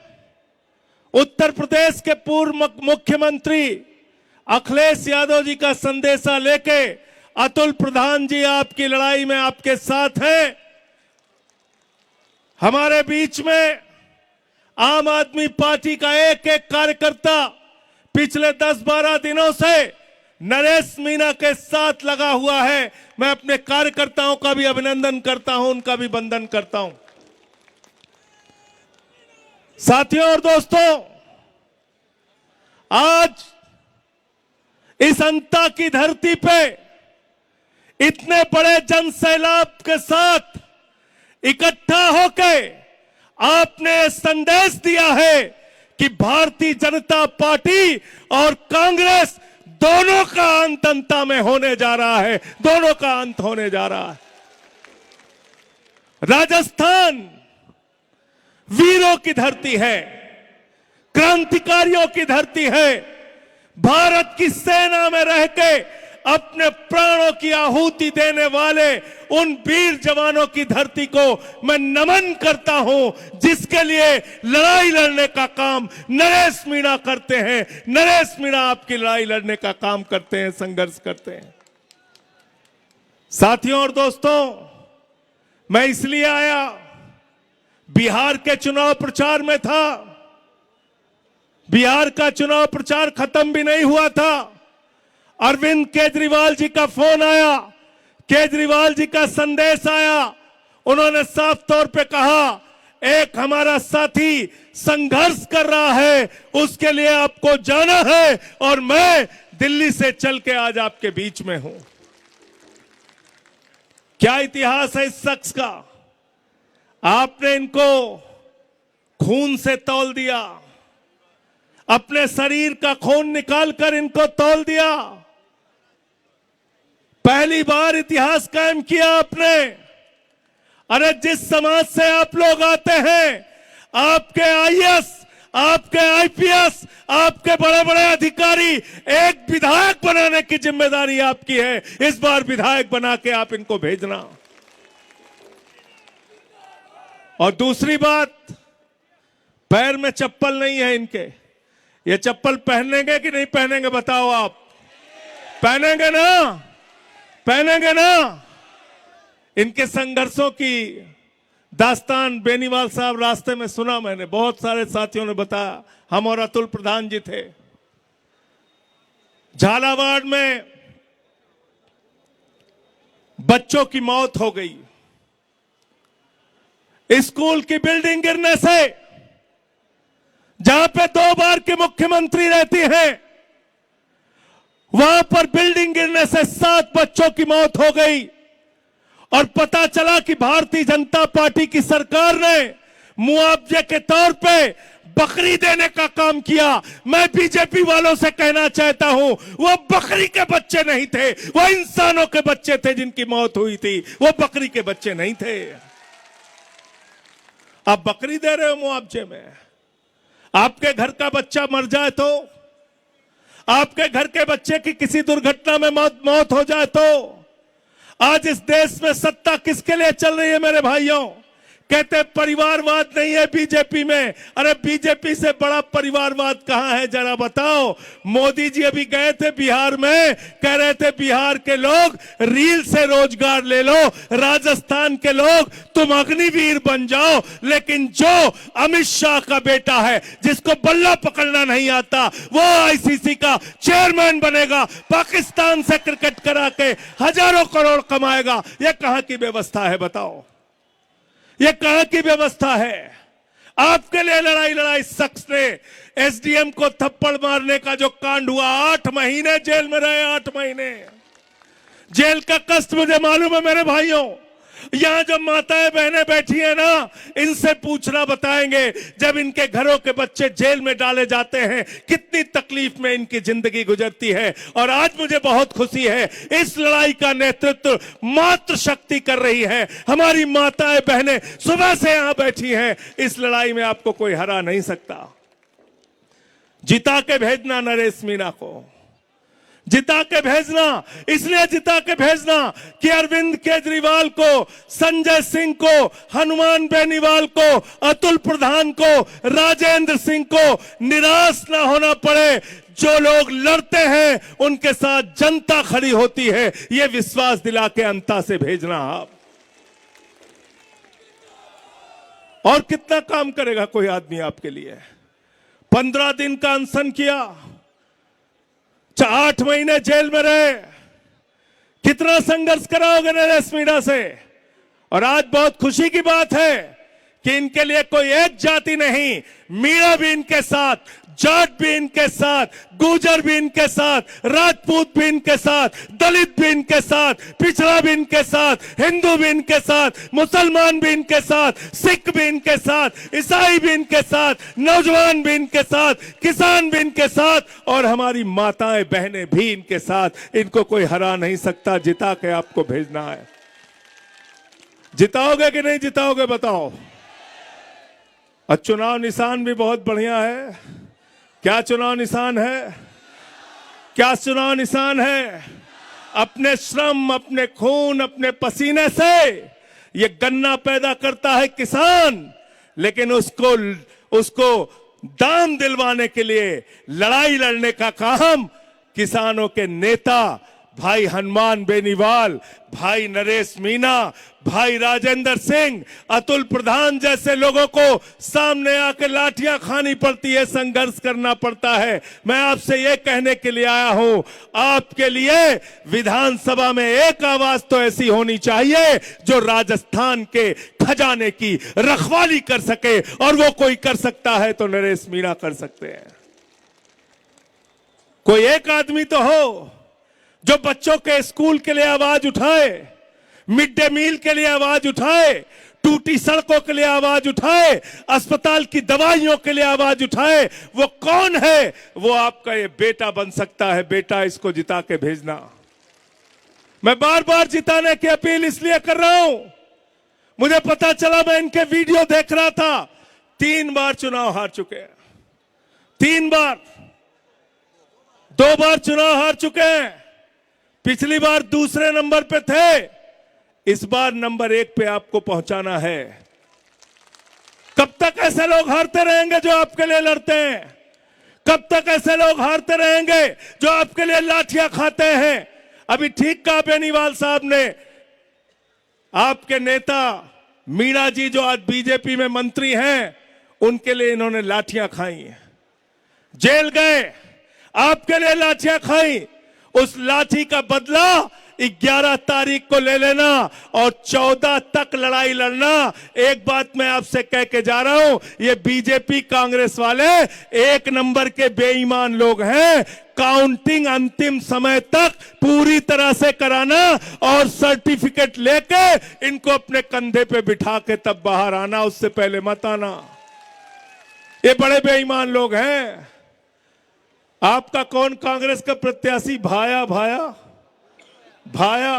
[SPEAKER 7] उत्तर प्रदेश के पूर्व मुख्यमंत्री अखिलेश यादव जी का संदेशा लेके अतुल प्रधान जी आपकी लड़ाई में आपके साथ हैं। हमारे बीच में आम आदमी पार्टी का एक एक कार्यकर्ता पिछले 10-12 दिनों से नरेश मीणा के साथ लगा हुआ है। मैं अपने कार्यकर्ताओं का भी अभिनंदन करता हूं, उनका भी वंदन करता हूं। साथियों और दोस्तों, आज इस अंता की धरती पे इतने बड़े जन सैलाब के साथ इकट्ठा होकर आपने संदेश दिया है कि भारतीय जनता पार्टी और कांग्रेस दोनों का अंत अंता में होने जा रहा है, दोनों का अंत होने जा रहा है। राजस्थान वीरों की धरती है, क्रांतिकारियों की धरती है। भारत की सेना में रह के अपने प्राणों की आहुति देने वाले उन वीर जवानों की धरती को मैं नमन करता हूं, जिसके लिए लड़ाई लड़ने का काम नरेश मीणा करते हैं। नरेश मीणा आपकी लड़ाई लड़ने का काम करते हैं, संघर्ष करते हैं। साथियों और दोस्तों, मैं इसलिए आया, बिहार के चुनाव प्रचार में था। बिहार का चुनाव प्रचार खत्म भी नहीं हुआ था, अरविंद केजरीवाल जी का फोन आया, केजरीवाल जी का संदेश आया। उन्होंने साफ तौर पे कहा, एक हमारा साथी संघर्ष कर रहा है, उसके लिए आपको जाना है, और मैं दिल्ली से चल के आज आपके बीच में हूं। क्या इतिहास है इस शख्स का। आपने इनको खून से तौल दिया, अपने शरीर का खून निकालकर इनको तौल दिया। पहली बार इतिहास कायम किया आपने। अरे जिस समाज से आप लोग आते हैं, आपके आईएएस, आपके आईपीएस, आपके बड़े बड़े अधिकारी, एक विधायक बनाने की जिम्मेदारी आपकी है। इस बार विधायक बना के आप इनको भेजना। और दूसरी बात, पैर में चप्पल नहीं है इनके। ये चप्पल पहनेंगे कि नहीं पहनेंगे, बताओ आप। पहनेंगे ना, पहनेंगे ना। इनके संघर्षों की दास्तान बेनीवाल साहब रास्ते में सुना मैंने, बहुत सारे साथियों ने बताया। हम और अतुल प्रधान जी थे झालावाड़ में, बच्चों की मौत हो गई स्कूल की बिल्डिंग गिरने से, जहां पे 2 बार के मुख्यमंत्री रहती हैं, वहां पर बिल्डिंग गिरने से 7 बच्चों की मौत हो गई। और पता चला कि भारतीय जनता पार्टी की सरकार ने मुआवजे के तौर पे बकरी देने का काम किया। मैं बीजेपी वालों से कहना चाहता हूं, वो बकरी के बच्चे नहीं थे, वो इंसानों के बच्चे थे जिनकी मौत हुई थी, वो बकरी के बच्चे नहीं थे। आप बकरी दे रहे हो मुआवजे में। आपके घर का बच्चा मर जाए तो, आपके घर के बच्चे की किसी दुर्घटना में मौत हो जाए तो, आज इस देश में सत्ता किसके लिए चल रही है मेरे भाइयों? कहते परिवारवाद नहीं है बीजेपी में। अरे बीजेपी से बड़ा परिवारवाद कहां है, जरा बताओ। मोदी जी अभी गए थे बिहार में, कह रहे थे बिहार के लोग रील से रोजगार ले लो, राजस्थान के लोग तुम अग्निवीर बन जाओ। लेकिन जो अमित शाह का बेटा है, जिसको बल्ला पकड़ना नहीं आता, वो आईसीसी का चेयरमैन बनेगा, पाकिस्तान से क्रिकेट करा के हजारों करोड़ कमाएगा। ये कहां की व्यवस्था है बताओ, ये कहां की व्यवस्था है? आपके लिए लड़ाई शख्स ने एसडीएम को थप्पड़ मारने का जो कांड हुआ, 8 महीने जेल में रहे। 8 महीने जेल का कष्ट मुझे मालूम है मेरे भाइयों। यहां जो माताएं बहनें बैठी हैं ना, इनसे पूछना बताएंगे, जब इनके घरों के बच्चे जेल में डाले जाते हैं, कितनी तकलीफ में इनकी जिंदगी गुजरती है। और आज मुझे बहुत खुशी है, इस लड़ाई का नेतृत्व मातृशक्ति कर रही है। हमारी माताएं बहनें सुबह से यहां बैठी हैं। इस लड़ाई में आपको कोई हरा नहीं सकता। जिता के भेजना नरेश मीणा को, जिता के भेजना। इसलिए जिता के भेजना कि अरविंद केजरीवाल को, संजय सिंह को, हनुमान बेनीवाल को, अतुल प्रधान को, राजेंद्र सिंह को निराश ना होना पड़े। जो लोग लड़ते हैं उनके साथ जनता खड़ी होती है, यह विश्वास दिला के अंता से भेजना आप। और कितना काम करेगा कोई आदमी आपके लिए? 15 दिन का अनशन किया, 8 महीने जेल में रहे, कितना संघर्ष कराओगे नरेश मीणा से? और आज बहुत खुशी की बात है कि इनके लिए कोई एक जाति नहीं, मीणा भी इनके साथ, जाट भी इनके साथ, गुर्जर भी इनके साथ, राजपूत भी इनके साथ, दलित भी इनके साथ, पिछड़ा भी इनके साथ, हिंदू भी इनके साथ, मुसलमान भी इनके साथ, सिख भी इनके साथ, ईसाई भी इनके साथ, नौजवान भी इनके साथ, किसान भी इनके साथ, और हमारी माताएं बहनें भी इनके साथ। इनको कोई हरा नहीं सकता। जिता के आपको भेजना है। जिताओगे कि नहीं जिताओगे बताओ? और चुनाव निशान भी बहुत बढ़िया है। क्या चुनाव निशान है? क्या चुनाव निशान है? अपने श्रम, अपने खून, अपने पसीने से ये गन्ना पैदा करता है किसान, लेकिन उसको दाम दिलवाने के लिए लड़ाई लड़ने का काम किसानों के नेता भाई हनुमान बेनीवाल, भाई नरेश मीणा, भाई राजेंद्र सिंह, अतुल प्रधान जैसे लोगों को सामने आकर लाठियां खानी पड़ती है, संघर्ष करना पड़ता है। मैं आपसे ये कहने के लिए आया हूं, आपके लिए विधानसभा में एक आवाज तो ऐसी होनी चाहिए जो राजस्थान के खजाने की रखवाली कर सके, और वो कोई कर सकता है तो नरेश मीणा कर सकते हैं। कोई एक आदमी तो हो जो बच्चों के स्कूल के लिए आवाज उठाए, मिड डे मील के लिए आवाज उठाए, टूटी सड़कों के लिए आवाज उठाए, अस्पताल की दवाइयों के लिए आवाज उठाए। वो कौन है? वो आपका ये बेटा बन सकता है। बेटा, इसको जिता के भेजना। मैं बार बार जिताने की अपील इसलिए कर रहा हूं, मुझे पता चला, मैं इनके वीडियो देख रहा था, 3 बार चुनाव हार चुके हैं, 3 बार, 2 बार चुनाव हार चुके हैं। पिछली बार दूसरे नंबर पे थे, इस बार नंबर 1 पे आपको पहुंचाना है। कब तक ऐसे लोग हारते रहेंगे जो आपके लिए लड़ते हैं? कब तक ऐसे लोग हारते रहेंगे जो आपके लिए लाठियां खाते हैं? अभी ठीक कहा बेनीवाल साहब ने, आपके नेता मीणा जी जो आज बीजेपी में मंत्री हैं, उनके लिए इन्होंने लाठियां खाई, जेल गए, आपके लिए लाठियां खाई। उस लाठी का बदला 11 तारीख को ले लेना और 14 तक लड़ाई लड़ना। एक बात मैं आपसे कह के जा रहा हूं, ये बीजेपी कांग्रेस वाले 1 नंबर के बेईमान लोग हैं। काउंटिंग अंतिम समय तक पूरी तरह से कराना और सर्टिफिकेट लेके इनको अपने कंधे पे बिठा के तब बाहर आना, उससे पहले मत आना। ये बड़े बेईमान लोग हैं। आपका कौन कांग्रेस का प्रत्याशी? भाया भाया भाया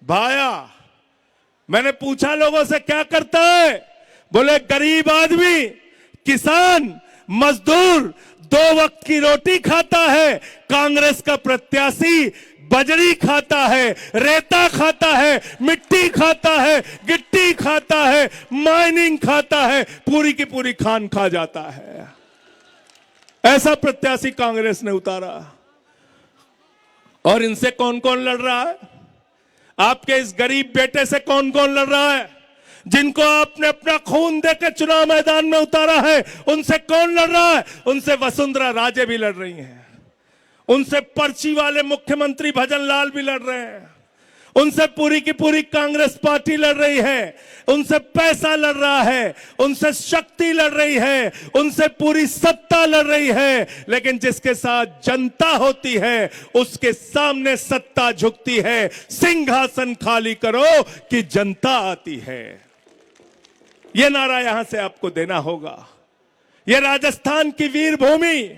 [SPEAKER 7] भाया। मैंने पूछा लोगों से क्या करता है, बोले गरीब आदमी, किसान, मजदूर 2 वक्त की रोटी खाता है। कांग्रेस का प्रत्याशी बजरी खाता है, रेता खाता है, मिट्टी खाता है, गिट्टी खाता है, माइनिंग खाता है, पूरी की पूरी खान खा जाता है। ऐसा प्रत्याशी कांग्रेस ने उतारा। और इनसे कौन कौन लड़ रहा है? आपके इस गरीब बेटे से कौन कौन लड़ रहा है? जिनको आपने अपना खून देकर चुनाव मैदान में उतारा है, उनसे कौन लड़ रहा है? उनसे वसुंधरा राजे भी लड़ रही हैं, उनसे पर्ची वाले मुख्यमंत्री भजन लाल भी लड़ रहे हैं, उनसे पूरी की पूरी कांग्रेस पार्टी लड़ रही है, उनसे पैसा लड़ रहा है, उनसे शक्ति लड़ रही है, उनसे पूरी सत्ता लड़ रही है। लेकिन जिसके साथ जनता होती है, उसके सामने सत्ता झुकती है। सिंहासन खाली करो कि जनता आती है। यह नारा यहां से आपको देना होगा। यह राजस्थान की वीर भूमि,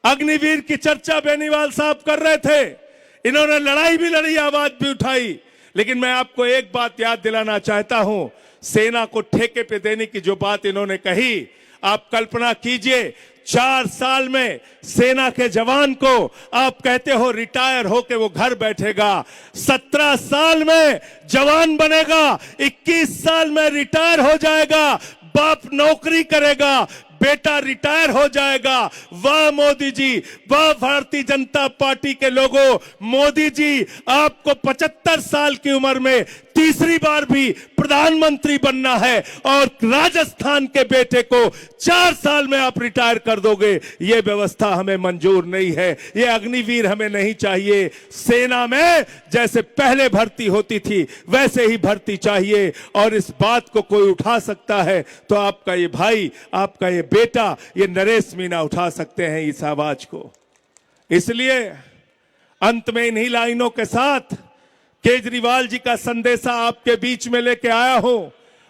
[SPEAKER 7] अग्निवीर की चर्चा बेनीवाल साहब कर रहे थे। इन्होंने लड़ाई भी लड़ी, आवाज भी उठाई। लेकिन मैं आपको एक बात याद दिलाना चाहता हूं, सेना को ठेके पे देने की जो बात इन्होंने कही, आप कल्पना कीजिए 4 साल में सेना के जवान को आप कहते हो रिटायर होके वो घर बैठेगा, 17 साल में जवान बनेगा, 21 साल में रिटायर हो जाएगा, बाप नौकरी करेगा, बेटा रिटायर हो जाएगा। वाह मोदी जी, वाह भारतीय जनता पार्टी के लोगों, मोदी जी आपको 75 साल की उम्र में तीसरी बार भी प्रधानमंत्री बनना है और राजस्थान के बेटे को 4 साल में आप रिटायर कर दोगे। यह व्यवस्था हमें मंजूर नहीं है, यह अग्निवीर हमें नहीं चाहिए। सेना में जैसे पहले भर्ती होती थी वैसे ही भर्ती चाहिए। और इस बात को कोई उठा सकता है तो आपका ये भाई, आपका ये बेटा, ये नरेश मीणा उठा सकते हैं इस आवाज को। इसलिए अंत में इन्हीं लाइनों के साथ केजरीवाल जी का संदेशा आपके बीच में लेके आया हूं।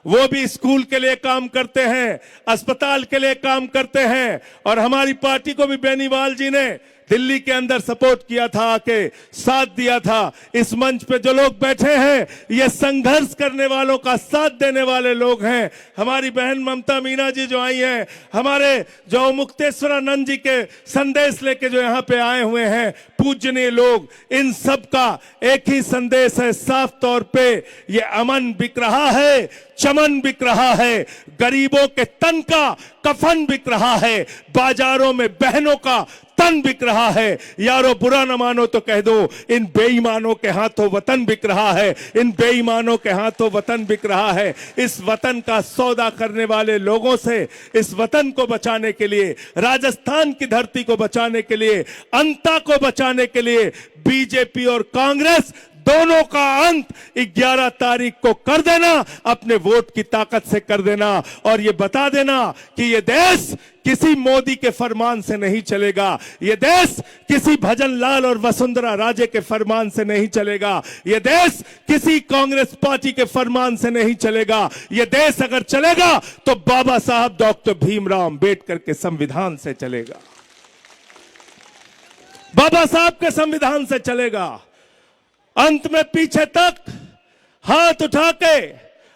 [SPEAKER 7] वो भी स्कूल के लिए काम करते हैं, अस्पताल के लिए काम करते हैं, और हमारी पार्टी को भी बेनीवाल जी ने दिल्ली के अंदर सपोर्ट किया था, आके साथ दिया था। इस मंच पे जो लोग बैठे हैं ये संघर्ष करने वालों का साथ देने वाले लोग हैं। हमारी बहन ममता मीना जी जो आई हैं, हमारे जो मुक्तेश्वरानंद जी के संदेश लेके जो यहाँ पे आए हुए हैं पूजनीय लोग, इन सब का एक ही संदेश है साफ तौर पे, ये अमन बिक रहा है, चमन बिक रहा है, गरीबों के तन का कफन बिक रहा है, बाजारों में बहनों का तन बिक रहा है। यारो बुरा न मानो तो कह दो, इन बेईमानों के हाथों वतन बिक रहा है, इन बेईमानों के हाथों वतन बिक रहा है। इस वतन का सौदा करने वाले लोगों से, इस वतन को बचाने के लिए, राजस्थान की धरती को बचाने के लिए, अंता को बचाने के लिए बीजेपी और कांग्रेस दोनों का अंत 11 तारीख को कर देना, अपने वोट की ताकत से कर देना, और ये बता देना कि ये देश किसी मोदी के फरमान से नहीं चलेगा, ये देश किसी भजन लाल और वसुंधरा राजे के फरमान से नहीं चलेगा, ये देश किसी कांग्रेस पार्टी के फरमान से नहीं चलेगा। ये देश अगर चलेगा तो बाबा साहब डॉक्टर भीमराव अंबेडकर के संविधान से चलेगा, बाबा साहब के संविधान से चलेगा। अंत में पीछे तक हाथ उठा के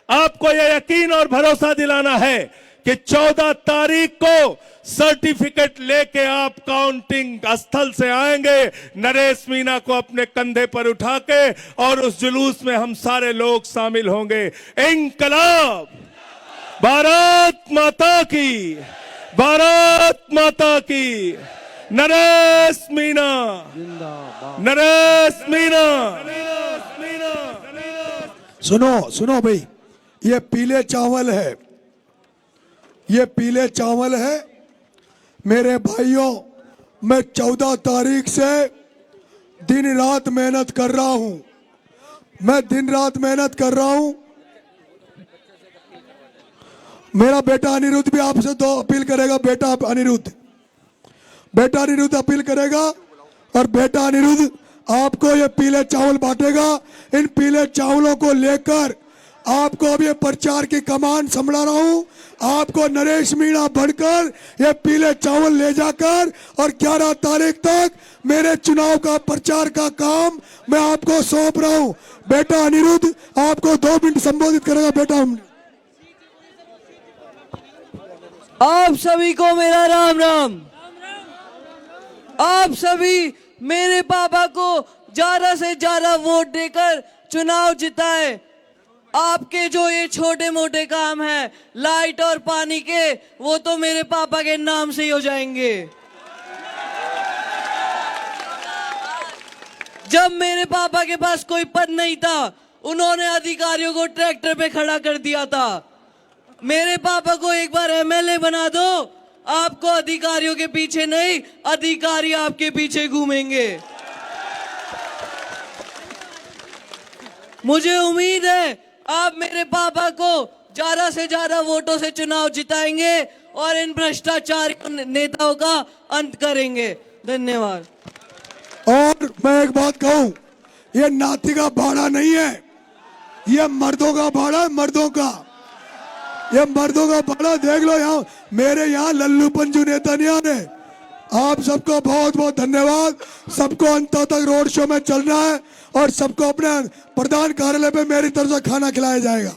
[SPEAKER 7] आपको यह यकीन और भरोसा दिलाना है कि 14 तारीख को सर्टिफिकेट लेके आप काउंटिंग स्थल से आएंगे, नरेश मीना को अपने कंधे पर उठा के, और उस जुलूस में हम सारे लोग शामिल होंगे। इंकलाब, भारत माता की, भारत माता की, नरेश मीना, नरेश मीना।
[SPEAKER 4] सुनो सुनो भाई, ये पीले चावल है, ये पीले चावल है मेरे भाइयों। मैं 14 तारीख से दिन रात मेहनत कर रहा हूं, मैं दिन रात मेहनत कर रहा हूं। मेरा बेटा अनिरुद्ध भी आपसे तो अपील करेगा, बेटा अनिरुद्ध अपील करेगा, और बेटा अनिरुद्ध आपको ये पीले चावल बांटेगा। इन पीले चावलों को लेकर आपको अब ये प्रचार की कमान संभाल रहा हूं। आपको नरेश मीणा बनकर ये पीले चावल ले जाकर, और 11 तारीख तक मेरे चुनाव का प्रचार का काम मैं आपको सौंप रहा हूं। बेटा अनिरुद्ध आपको 2 मिनट संबोधित करेगा। बेटा,
[SPEAKER 8] आप सभी को मेरा राम राम। आप सभी मेरे पापा को ज्यादा से ज्यादा वोट देकर चुनाव जिताए। आपके जो ये छोटे मोटे काम हैं, लाइट और पानी के, वो तो मेरे पापा के नाम से ही हो जाएंगे। जब मेरे पापा के पास कोई पद नहीं था, उन्होंने अधिकारियों को ट्रैक्टर पे खड़ा कर दिया था। मेरे पापा को एक बार एमएलए बना दो, आपको अधिकारियों के पीछे नहीं, अधिकारी आपके पीछे घूमेंगे। मुझे उम्मीद है आप मेरे पापा को ज्यादा से ज्यादा वोटों से चुनाव जिताएंगे और इन भ्रष्टाचारी नेताओं का अंत करेंगे। धन्यवाद।
[SPEAKER 4] और मैं एक बात कहूं, ये नाती का भाड़ा नहीं है, ये मर्दों का भाड़ा है, मर्दों का, ये मर्दों का भाड़ा। देख लो यहाँ मेरे यहाँ लल्लू पंजू नेता नहीं आने। आप सबको बहुत बहुत धन्यवाद। सबको अंत तक रोड शो में चलना है, और सबको अपने प्रधान कार्यालय पे मेरी तरफ से खाना खिलाया जाएगा।